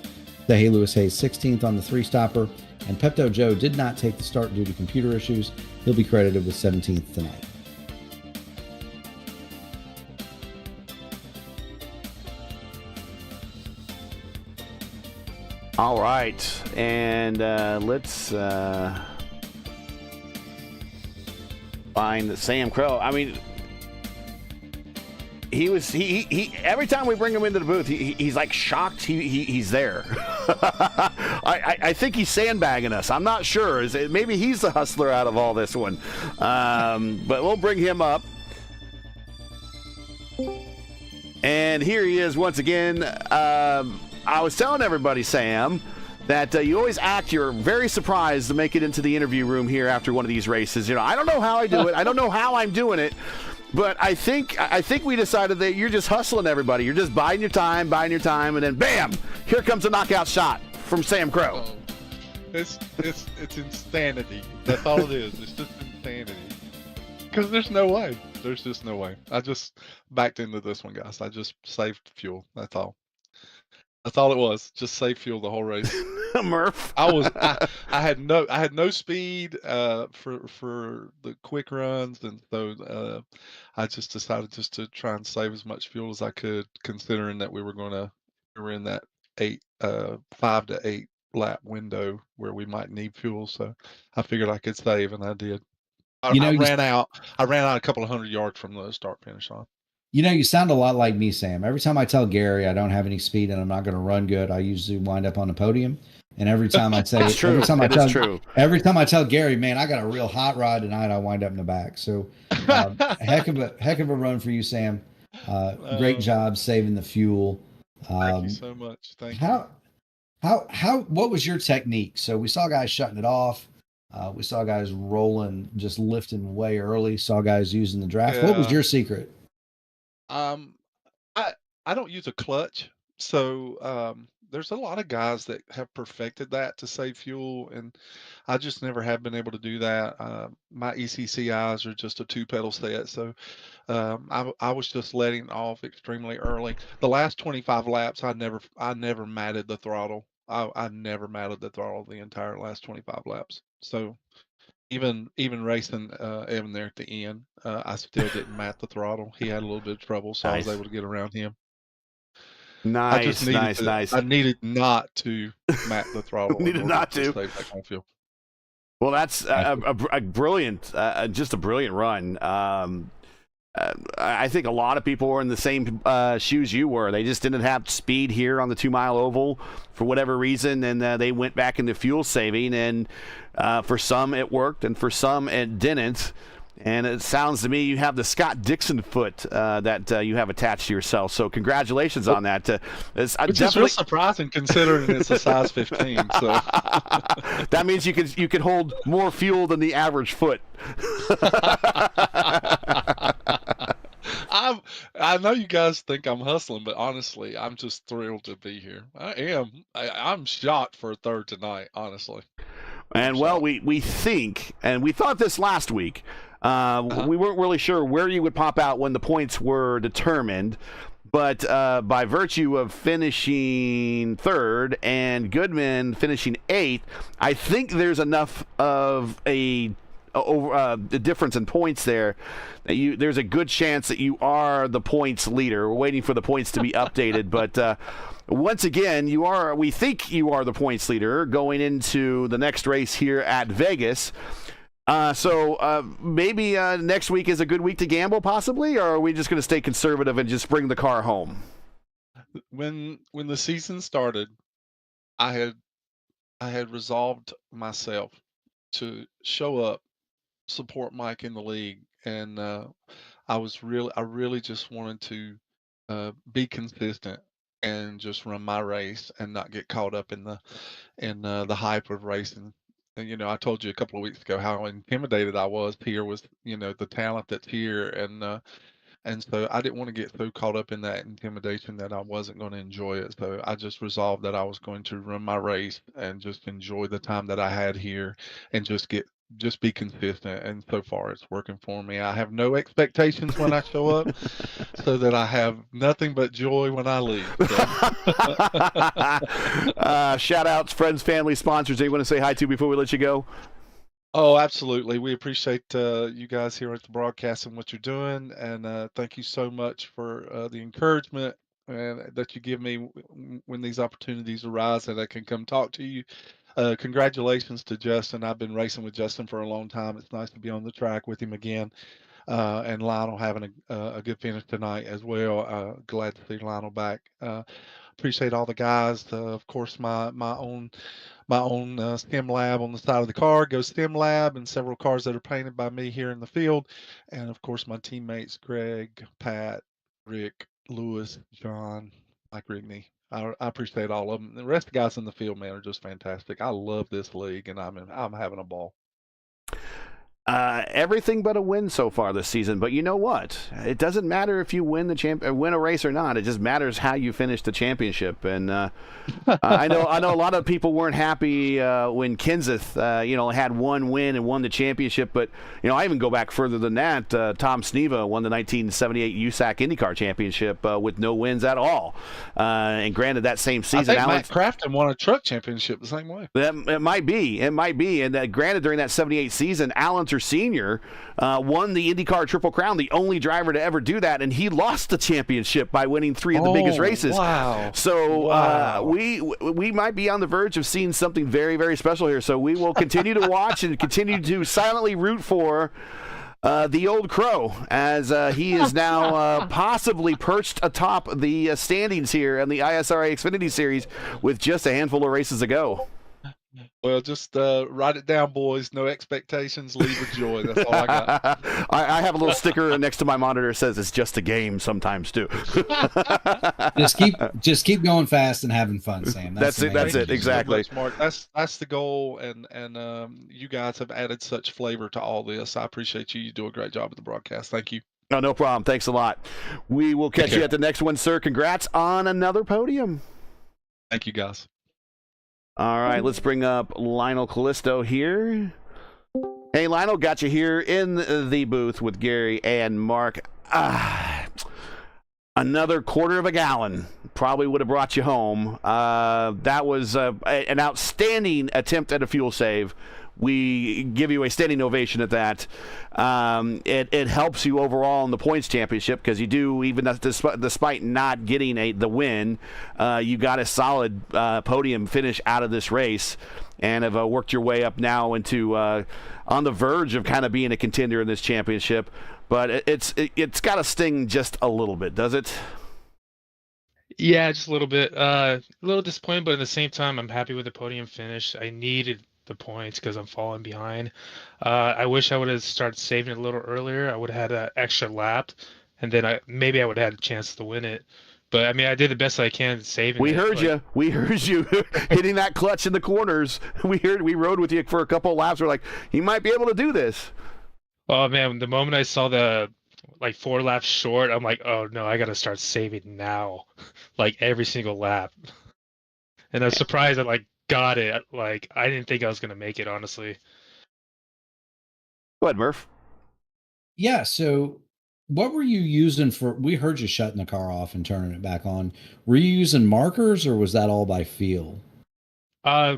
Hey Lewis Hayes 16th on the 3-stopper. And Pepto Joe did not take the start due to computer issues. He'll be credited with 17th tonight. All right, and let's find Sam Crow. I mean, he every time we bring him into the booth, he's like shocked he's there. I think he's sandbagging us. I'm not sure. Maybe he's the hustler out of all this one. But we'll bring him up. And here he is once again. I was telling everybody, Sam, that you always act you're very surprised to make it into the interview room here after one of these races. I don't know how I do it. I don't know how I'm doing it. But I think we decided that you're just hustling everybody. You're just biding your time, and then bam, here comes a knockout shot from Sam Crow. Oh, it's insanity. That's all it is. It's just insanity. Because there's no way. There's just no way. I just backed into this one, guys. I just saved fuel. That's all. That's all it was. Just save fuel the whole race. Murph. I had no speed for the quick runs, and so I just decided just to try and save as much fuel as I could, considering that we were in that 5 to 8 lap window where we might need fuel. So I figured I could save, and I did. I ran out a couple of 100 yards from the start finish line. You sound a lot like me, Sam. Every time I tell Gary I don't have any speed and I'm not going to run good, I usually wind up on the podium. And every time I say, every time I tell Gary, man, I got a real hot rod tonight, I wind up in the back. So, heck of a run for you, Sam. Great job saving the fuel. Thank you so much. Thank you. What was your technique? So we saw guys shutting it off. We saw guys rolling, just lifting way early. Saw guys using the draft. Yeah. What was your secret? I don't use a clutch, so there's a lot of guys that have perfected that to save fuel, and I just never have been able to do that. My ECCIs are just a two pedal set, so I was just letting off extremely early. The last 25 laps, I never matted the throttle. I never matted the throttle the entire last 25 laps. So even racing Evan there at the end, I still didn't mat the throttle. He had a little bit of trouble, so I was Nice. able to get around him. I just Nice, needed nice, to. nice. I needed not to mat the throttle in Needed order not to to. save that kind of fuel. Well, that's a brilliant, just a brilliant run. I think a lot of people were in the same shoes you were. They just didn't have speed here on the 2 mile oval for whatever reason, and they went back into fuel saving. And for some it worked, and for some it didn't. And it sounds to me you have the Scott Dixon foot that you have attached to yourself. So congratulations on that. Which is real surprising considering it's a size 15. So that means you could hold more fuel than the average foot. I know you guys think I'm hustling, but honestly, I'm just thrilled to be here. I am. I'm shot for a third tonight, honestly. And well, we think, and we thought this last week. We weren't really sure where you would pop out when the points were determined, but by virtue of finishing third and Goodman finishing eighth, I think there's enough of a difference in points there that there's a good chance that you are the points leader. We're waiting for the points to be updated, but once again, we think you are the points leader going into the next race here at Vegas. So maybe next week is a good week to gamble, possibly, or are we just going to stay conservative and just bring the car home? When the season started, I had resolved myself to show up, support Mike in the league, and I really just wanted to be consistent and just run my race and not get caught up in the hype of racing. And I told you a couple of weeks ago how intimidated I was here with the talent that's here, and so I didn't want to get so caught up in that intimidation that I wasn't going to enjoy it. So I just resolved that I was going to run my race and just enjoy the time that I had here and just be consistent. And so far it's working for me. I have no expectations when I show up so that I have nothing but joy when I leave. So. Shout outs, friends, family, sponsors. Do you want to say hi to before we let you go? Oh, absolutely. We appreciate you guys here at the broadcast and what you're doing. And thank you so much for the encouragement and that you give me when these opportunities arise that I can come talk to you. Congratulations to Justin. I've been racing with Justin for a long time. It's nice to be on the track with him again. And Lionel having a good finish tonight as well. Glad to see Lionel back. Appreciate all the guys. Of course, my own STEM lab on the side of the car, Go STEM lab, and several cars that are painted by me here in the field. And of course, my teammates, Greg, Pat, Rick, Lewis, John, Mike Rigney. I appreciate all of them. The rest of the guys in the field, man, are just fantastic. I love this league, and I'm having a ball. Everything but a win so far this season, but you know what? It doesn't matter if you win win a race or not. It just matters how you finish the championship. And I know a lot of people weren't happy when Kenseth, had one win and won the championship. But I even go back further than that. Tom Sneva won the 1978 USAC IndyCar Championship with no wins at all. And granted, that same season, I think Matt Crafton won a truck championship the same way. It might be. And granted, during that 78 season, Allen Senior won the IndyCar Triple Crown, the only driver to ever do that, and he lost the championship by winning 3 of the biggest races. Wow! So we might be on the verge of seeing something very, very special here. So we will continue to watch and continue to silently root for the old Crow, as he is now possibly perched atop the standings here in the ISRA Xfinity Series with just a handful of races to go. Well, just write it down, boys. No expectations, leave with joy. That's all I got. I have a little sticker next to my monitor that says it's just a game sometimes too. just keep going fast and having fun, Sam. That's it. Exactly. So much, Mark. That's the goal, and you guys have added such flavor to all this. I appreciate you. You do a great job at the broadcast. Thank you. No problem. Thanks a lot. We will catch you at the next one, sir. Congrats on another podium. Thank you, guys. All right, let's bring up Lionel Callisto here. Hey, Lionel, got you here in the booth with Gary and Mark. Another quarter of a gallon probably would have brought you home. That was an outstanding attempt at a fuel save. We give you a standing ovation at that. It helps you overall in the points championship because you do, even despite not getting the win, you got a solid podium finish out of this race and have worked your way up now into on the verge of kind of being a contender in this championship. But it's got to sting just a little bit, does it? Yeah, just a little bit. A little disappointed, but at the same time, I'm happy with the podium finish. I needed the points because I'm falling behind. I wish I would have started saving it a little earlier. I would have had an extra lap, and then maybe I would have had a chance to win it. But I mean, I did the best I can saving We it. heard you. We heard you hitting that clutch in the corners. We rode with you for a couple of laps. We're like, he might be able to do this. Oh man, the moment I saw the 4 laps short, I'm like, oh no, I gotta start saving now, like every single lap. And I was surprised I got it. Like I didn't think I was gonna make it, honestly. Go ahead, Murph. Yeah. So, what were you using for? We heard you shutting the car off and turning it back on. Were you using markers, or was that all by feel? Uh,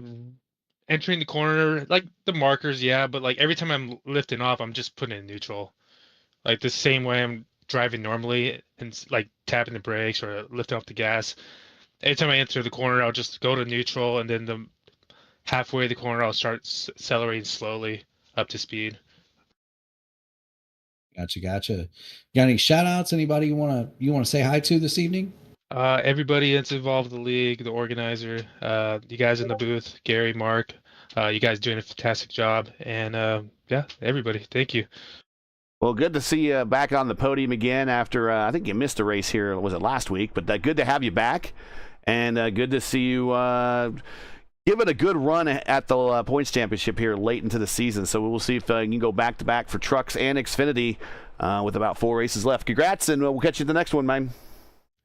Entering the corner, like the markers, yeah, but like every time I'm lifting off, I'm just putting it in neutral, like the same way I'm driving normally, and like tapping the brakes or lifting off the gas. Anytime I enter the corner, I'll just go to neutral, and then the halfway the corner, I'll start accelerating slowly up to speed. Gotcha. Got any shout outs? Anybody you wanna say hi to this evening? Everybody that's involved in the league, the organizer, you guys in the booth, Gary, Mark, you guys doing a fantastic job, and yeah, everybody, thank you. Well, good to see you back on the podium again after I think you missed a race here. Was it last week? But good to have you back, and good to see you give it a good run at the points championship here late into the season. So we'll see if you can go back to back for trucks and Xfinity with about 4 races left. Congrats, and we'll catch you at the next one, man.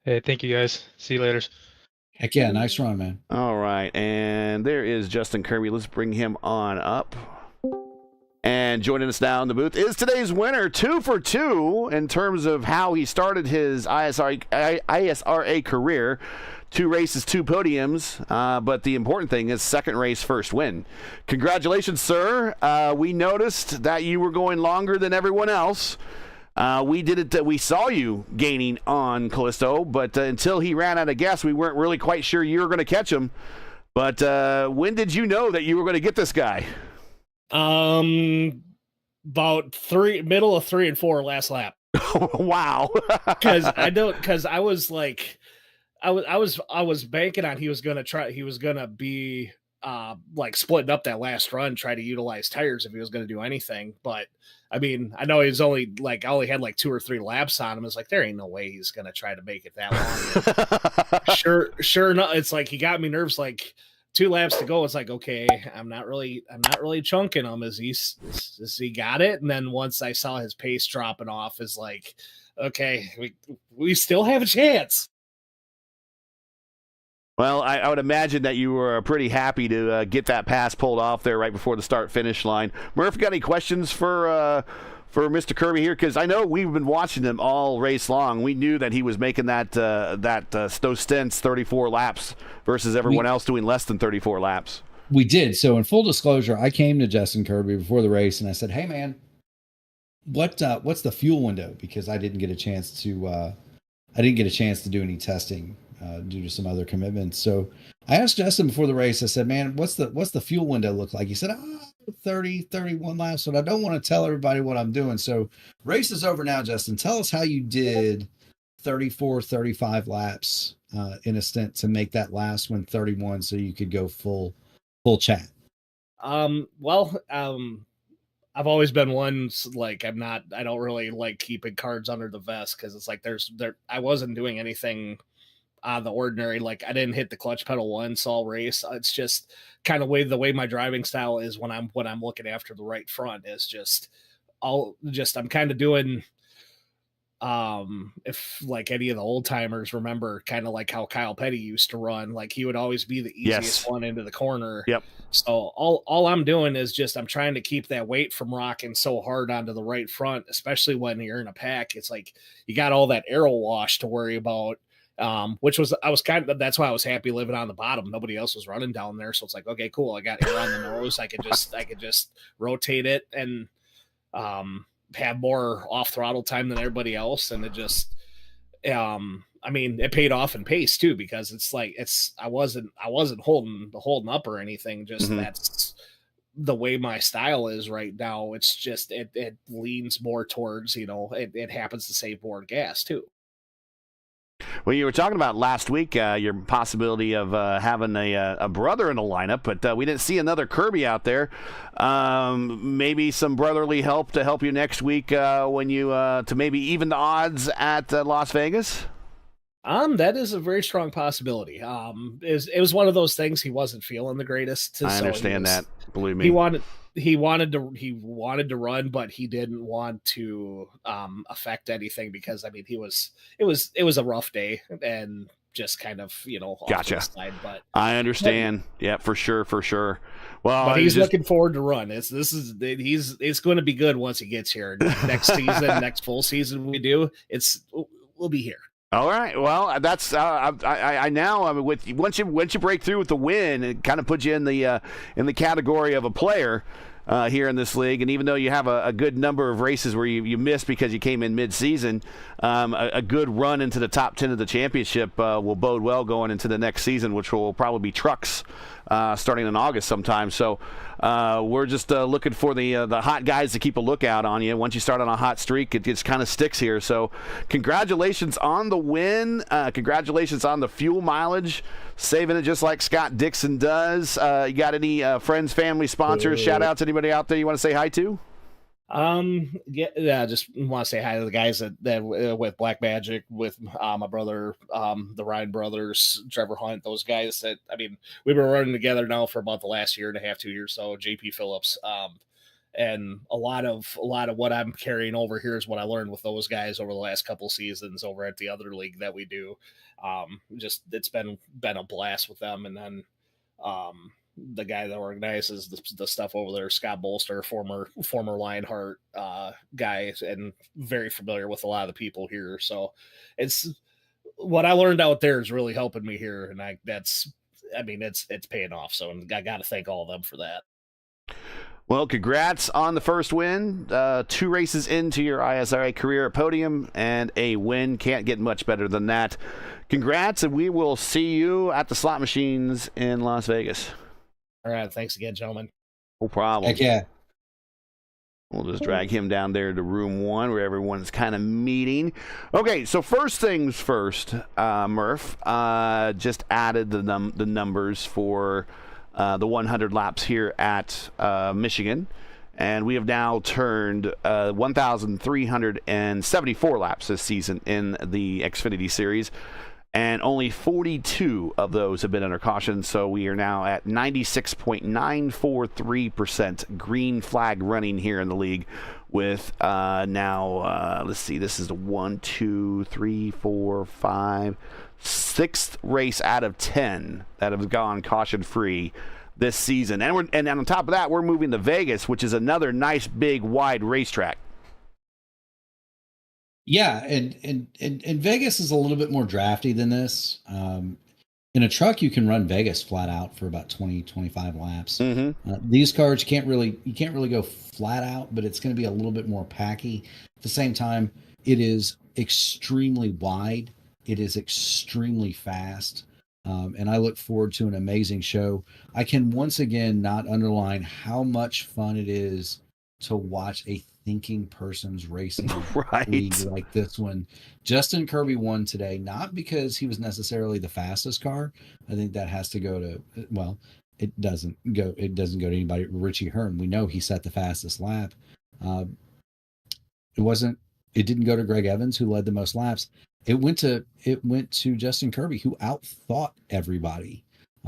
Hey, thank you guys. See you later. Heck yeah, nice run, man. All right, and there is Justin Kirby. Let's bring him on up. And joining us now in the booth is today's winner, 2 for 2 in terms of how he started his ISRA career. 2 races, 2 podiums, but the important thing is second race, first win. Congratulations, sir. We noticed that you were going longer than everyone else. We saw you gaining on Callisto, but until he ran out of gas, we weren't really quite sure you were going to catch him. But when did you know that you were going to get this guy? About middle of 3 and 4 last lap. Wow. Because I was banking on he was gonna be splitting up that last run, try to utilize tires if he was gonna do anything. But I mean, I know he's only I only had 2 or 3 laps on him. It's like there ain't no way he's gonna try to make it that long. sure enough, it's like he got me nervous. 2 laps to go, it's like, okay, I'm not really chunking him. Is he got it? And then once I saw his pace dropping off, is like, okay, we still have a chance. Well, I would imagine that you were pretty happy to get that pass pulled off there right before the start-finish line. Murph, got any questions for Mr. Kirby here? Because I know we've been watching him all race long. We knew that he was making those stints 34 laps versus everyone else doing less than 34 laps. We did. So in full disclosure, I came to Justin Kirby before the race and I said, "Hey man, what's the fuel window?" Because I didn't get a chance to do any testing due to some other commitments. So I asked Justin before the race, I said, "Man, what's the fuel window look like?" He said, 30, 31 laps, but I don't want to tell everybody what I'm doing. So race is over now, Justin. Tell us how you did 34, 35 laps in a stint to make that last one 31 so you could go full chat. I've always been one, I don't really like keeping cards under the vest because it's like I wasn't doing anything out of the ordinary. I didn't hit the clutch pedal once all race. It's just kind of the way my driving style is when I'm looking after the right front is I'm kind of doing if like any of the old timers remember, kind of like how Kyle Petty used to run, like he would always be the easiest Yes. one into the corner. Yep. So all I'm doing is just I'm trying to keep that weight from rocking so hard onto the right front, especially when you're in a pack. It's like you got all that aero wash to worry about. Which was that's why I was happy living on the bottom. Nobody else was running down there, so it's like, okay, cool. I got air on the nose. I could just rotate it and have more off throttle time than everybody else, and it just I mean, it paid off in pace too, because it's like I wasn't holding up or anything. Just that's the way my style is right now. It's just it leans more towards, it happens to save more gas too. Well, you were talking about last week your possibility of having a brother in the lineup, but we didn't see another Kirby out there. Maybe some brotherly help to help you next week when you to maybe even the odds at Las Vegas. That is a very strong possibility. It was one of those things. He wasn't feeling the greatest. I understand that. Believe me, he wanted to run, but he didn't want to affect anything, because I mean it was a rough day and just kind of off gotcha. To the side, but I understand. Yeah, for sure. Well, but he's looking forward to run. It's going to be good once he gets here next season. Next full season we do, we'll be here. All right. Well, that's I mean, with once you break through with the win, it kind of puts you in the category of a player here in this league. And even though you have a good number of races where you missed because you came in mid-season, a good run into the top 10 of the championship will bode well going into the next season, which will probably be trucks starting in August sometime. So we're just looking for the hot guys to keep a lookout on you. Once you start on a hot streak, it just kind of sticks here. So congratulations on the win. Congratulations on the fuel mileage, saving it just like Scott Dixon does. You got any friends, family, sponsors, shout outs, anybody out there you want to say hi to? Yeah, just want to say hi to the guys that with Black Magic, with my brother, the Ryan brothers, Trevor Hunt, those guys that, I mean, we've been running together now for about the last year and a half, 2 years. So JP Phillips, and a lot of what I'm carrying over here is what I learned with those guys over the last couple seasons over at the other league that we do. Just it's been a blast with them. And then, the guy that organizes the stuff over there, Scott Bolster, former Lionheart guy, and very familiar with a lot of the people here. So it's what I learned out there is really helping me here, and it's paying off. So I got to thank all of them for that. Well, congrats on the first win. 2 races into your ISRA career, a podium and a win. Can't get much better than that. Congrats, and we will see you at the slot machines in Las Vegas. All right. Thanks again, gentlemen. No problem. Heck yeah. We'll just drag him down there to room 1 where everyone's kind of meeting. Okay, so first things first, Murph just added the numbers for the 100 laps here at Michigan. And we have now turned 1,374 laps this season in the Xfinity Series. And only 42 of those have been under caution, so we are now at 96.943% green flag running here in the league with let's see, this is the 1, 2, 3, 4, 5, 6th race out of 10 that have gone caution-free this season. And on top of that, we're moving to Vegas, which is another nice, big, wide racetrack. Yeah, and Vegas is a little bit more drafty than this. In a truck, you can run Vegas flat out for about 20, 25 laps. These cars, you can't really go flat out, but it's going to be a little bit more packy. At the same time, it is extremely wide. It is extremely fast. And I look forward to an amazing show. I can once again not underline how much fun it is to watch a thinking person's racing league like this one. Justin Kirby won today, not because he was necessarily the fastest car. I think that has to go to, well, it doesn't go to anybody. Richie Hearn, we know he set the fastest lap. It didn't go to Greg Evans, who led the most laps. It went to Justin Kirby, who outthought everybody.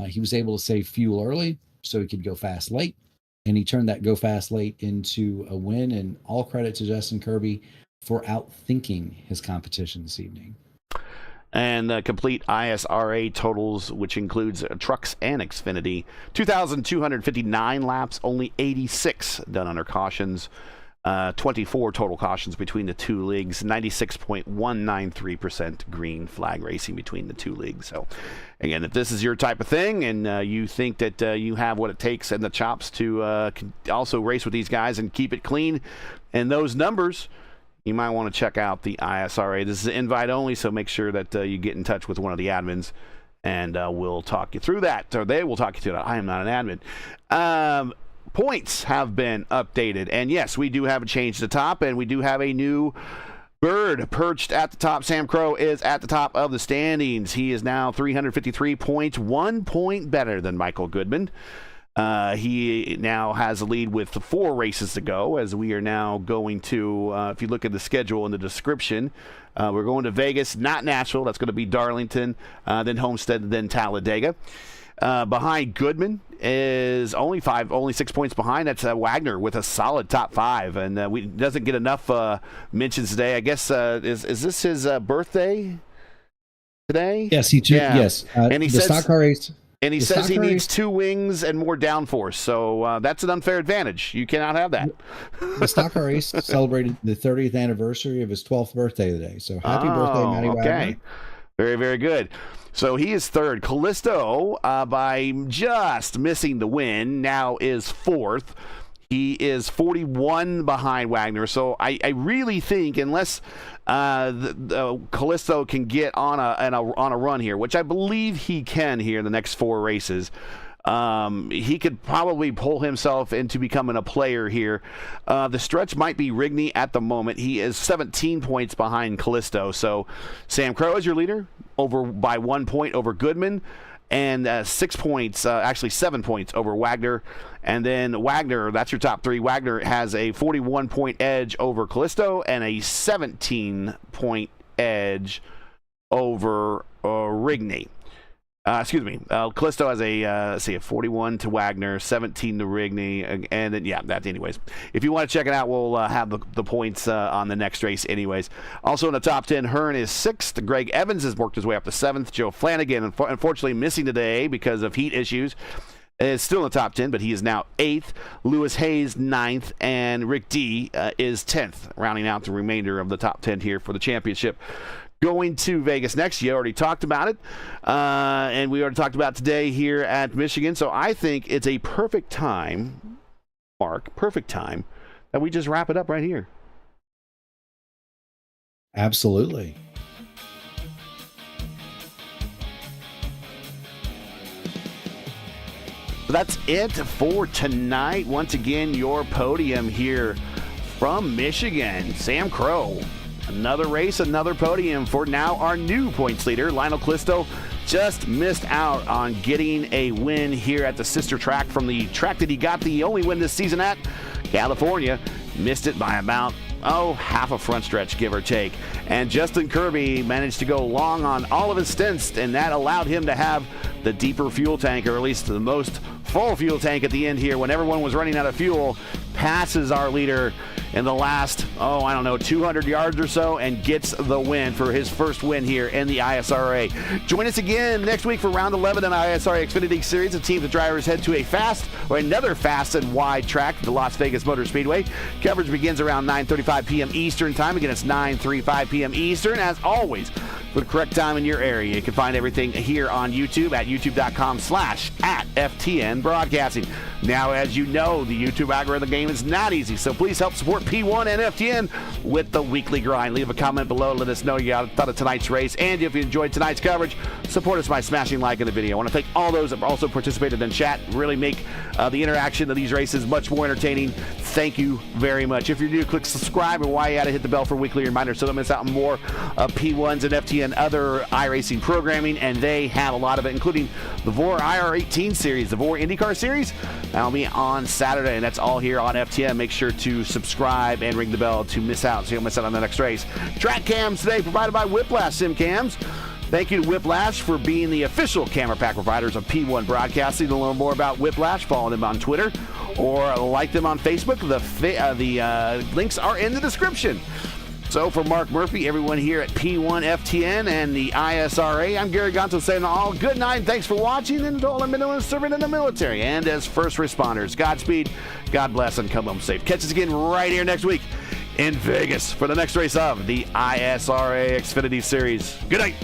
He was able to save fuel early so he could go fast late. And he turned that go fast late into a win, and all credit to Justin Kirby for outthinking his competition this evening. And complete ISRA totals, which includes trucks and Xfinity, 2,259 laps, only 86 done under cautions, 24 total cautions between the two leagues, 96.193% green flag racing between the two leagues. So, again, if this is your type of thing and you think that you have what it takes and the chops to also race with these guys and keep it clean and those numbers, you might want to check out the ISRA. This is invite only, so make sure that you get in touch with one of the admins, and we'll talk you through that, or they will talk you through that. I am not an admin. Points have been updated, and yes, we do have a change to the top, and we do have a new bird perched at the top. Sam Crow is at the top of the standings. He is now 353 points, 1 point better than Michael Goodman. He now has a lead with 4 races to go, as we are now going to, if you look at the schedule in the description, we're going to Vegas, not Nashville. That's going to be Darlington, then Homestead, then Talladega. Behind Goodman is only 6 points behind. That's Wagner with a solid top 5, and we doesn't get enough mentions today. I guess is this his birthday today? Yes, yes. And he the says, stock car race. And he says he needs 2 wings and more downforce, so that's an unfair advantage. You cannot have that. The stock car race celebrated the 30th anniversary of his 12th birthday today. So happy birthday, Matty Wagner. Very, very good. So he is third. Callisto, by just missing the win, now is 4th. He is 41 behind Wagner. So I really think, unless Callisto can get on a run here, which I believe he can here in the next 4 races, he could probably pull himself into becoming a player here. The stretch might be Rigney at the moment. He is 17 points behind Callisto. So Sam Crow is your leader, over by 1 point over Goodman, and 6 points, actually 7 points over Wagner. And then Wagner, that's your top 3. Wagner has a 41-point edge over Callisto and a 17-point edge over Rigney. Callisto has a 41 to Wagner, 17 to Rigney, and then, that anyways. If you want to check it out, we'll have the points on the next race anyways. Also in the top 10, Hearn is 6th. Greg Evans has worked his way up to 7th. Joe Flanagan, unfortunately missing today because of heat issues, is still in the top 10, but he is now 8th. Lewis Hayes, 9th, and Rick D is 10th, rounding out the remainder of the top 10 here for the championship. Going to Vegas next. You already talked about it, and we already talked about today here at Michigan. So I think it's a perfect time, Mark, that we just wrap it up right here. Absolutely. So that's it for tonight. Once again, your podium here from Michigan, Sam Crow. Another race, another podium for now our new points leader. Lionel Callisto just missed out on getting a win here at the sister track from the track that he got the only win this season at, California. Missed it by about, half a front stretch, give or take. And Justin Kirby managed to go long on all of his stints, and that allowed him to have the deeper fuel tank, or at least the most full fuel tank at the end here when everyone was running out of fuel. Passes our leader in the last, 200 yards or so, and gets the win for his first win here in the ISRA. Join us again next week for round 11 in the ISRA Xfinity Series. The teams of drivers head to another fast and wide track, the Las Vegas Motor Speedway. Coverage begins around 9:35 p.m. Eastern Time. Again, it's 9:35 p.m. Eastern. As always, for the correct time in your area, you can find everything here on YouTube at youtube.com/@FTN Broadcasting. Now, as you know, the YouTube algorithm game is not easy, so please help support P1 and FTN with the weekly grind. Leave a comment below. Let us know you thought of tonight's race, and if you enjoyed tonight's coverage, support us by smashing like in the video. I want to thank all those that also participated in chat. Really make the interaction of these races much more entertaining. Thank you very much. If you're new, click subscribe, and while you're at it, hit the bell for weekly reminders so don't miss out on more P1s and FTN other iRacing programming, and they have a lot of it, including the VOR IR18 series, the VOR IndyCar series. That'll be on Saturday, and that's all here on FTN. Make sure to subscribe and ring the bell to miss out, so you don't miss out on the next race. Track cams today provided by Whiplash Sim Cams. Thank you to Whiplash for being the official camera pack providers of P1 Broadcasting. To learn more about Whiplash, follow them on Twitter or like them on Facebook. The links are in the description. So for Mark Murphy, everyone here at P1FTN and the ISRA, I'm Gary Gonzo saying all good night and thanks for watching, and to all our men and women serving in the military and as first responders, Godspeed, God bless, and come home safe. Catch us again right here next week in Vegas for the next race of the ISRA Xfinity Series. Good night.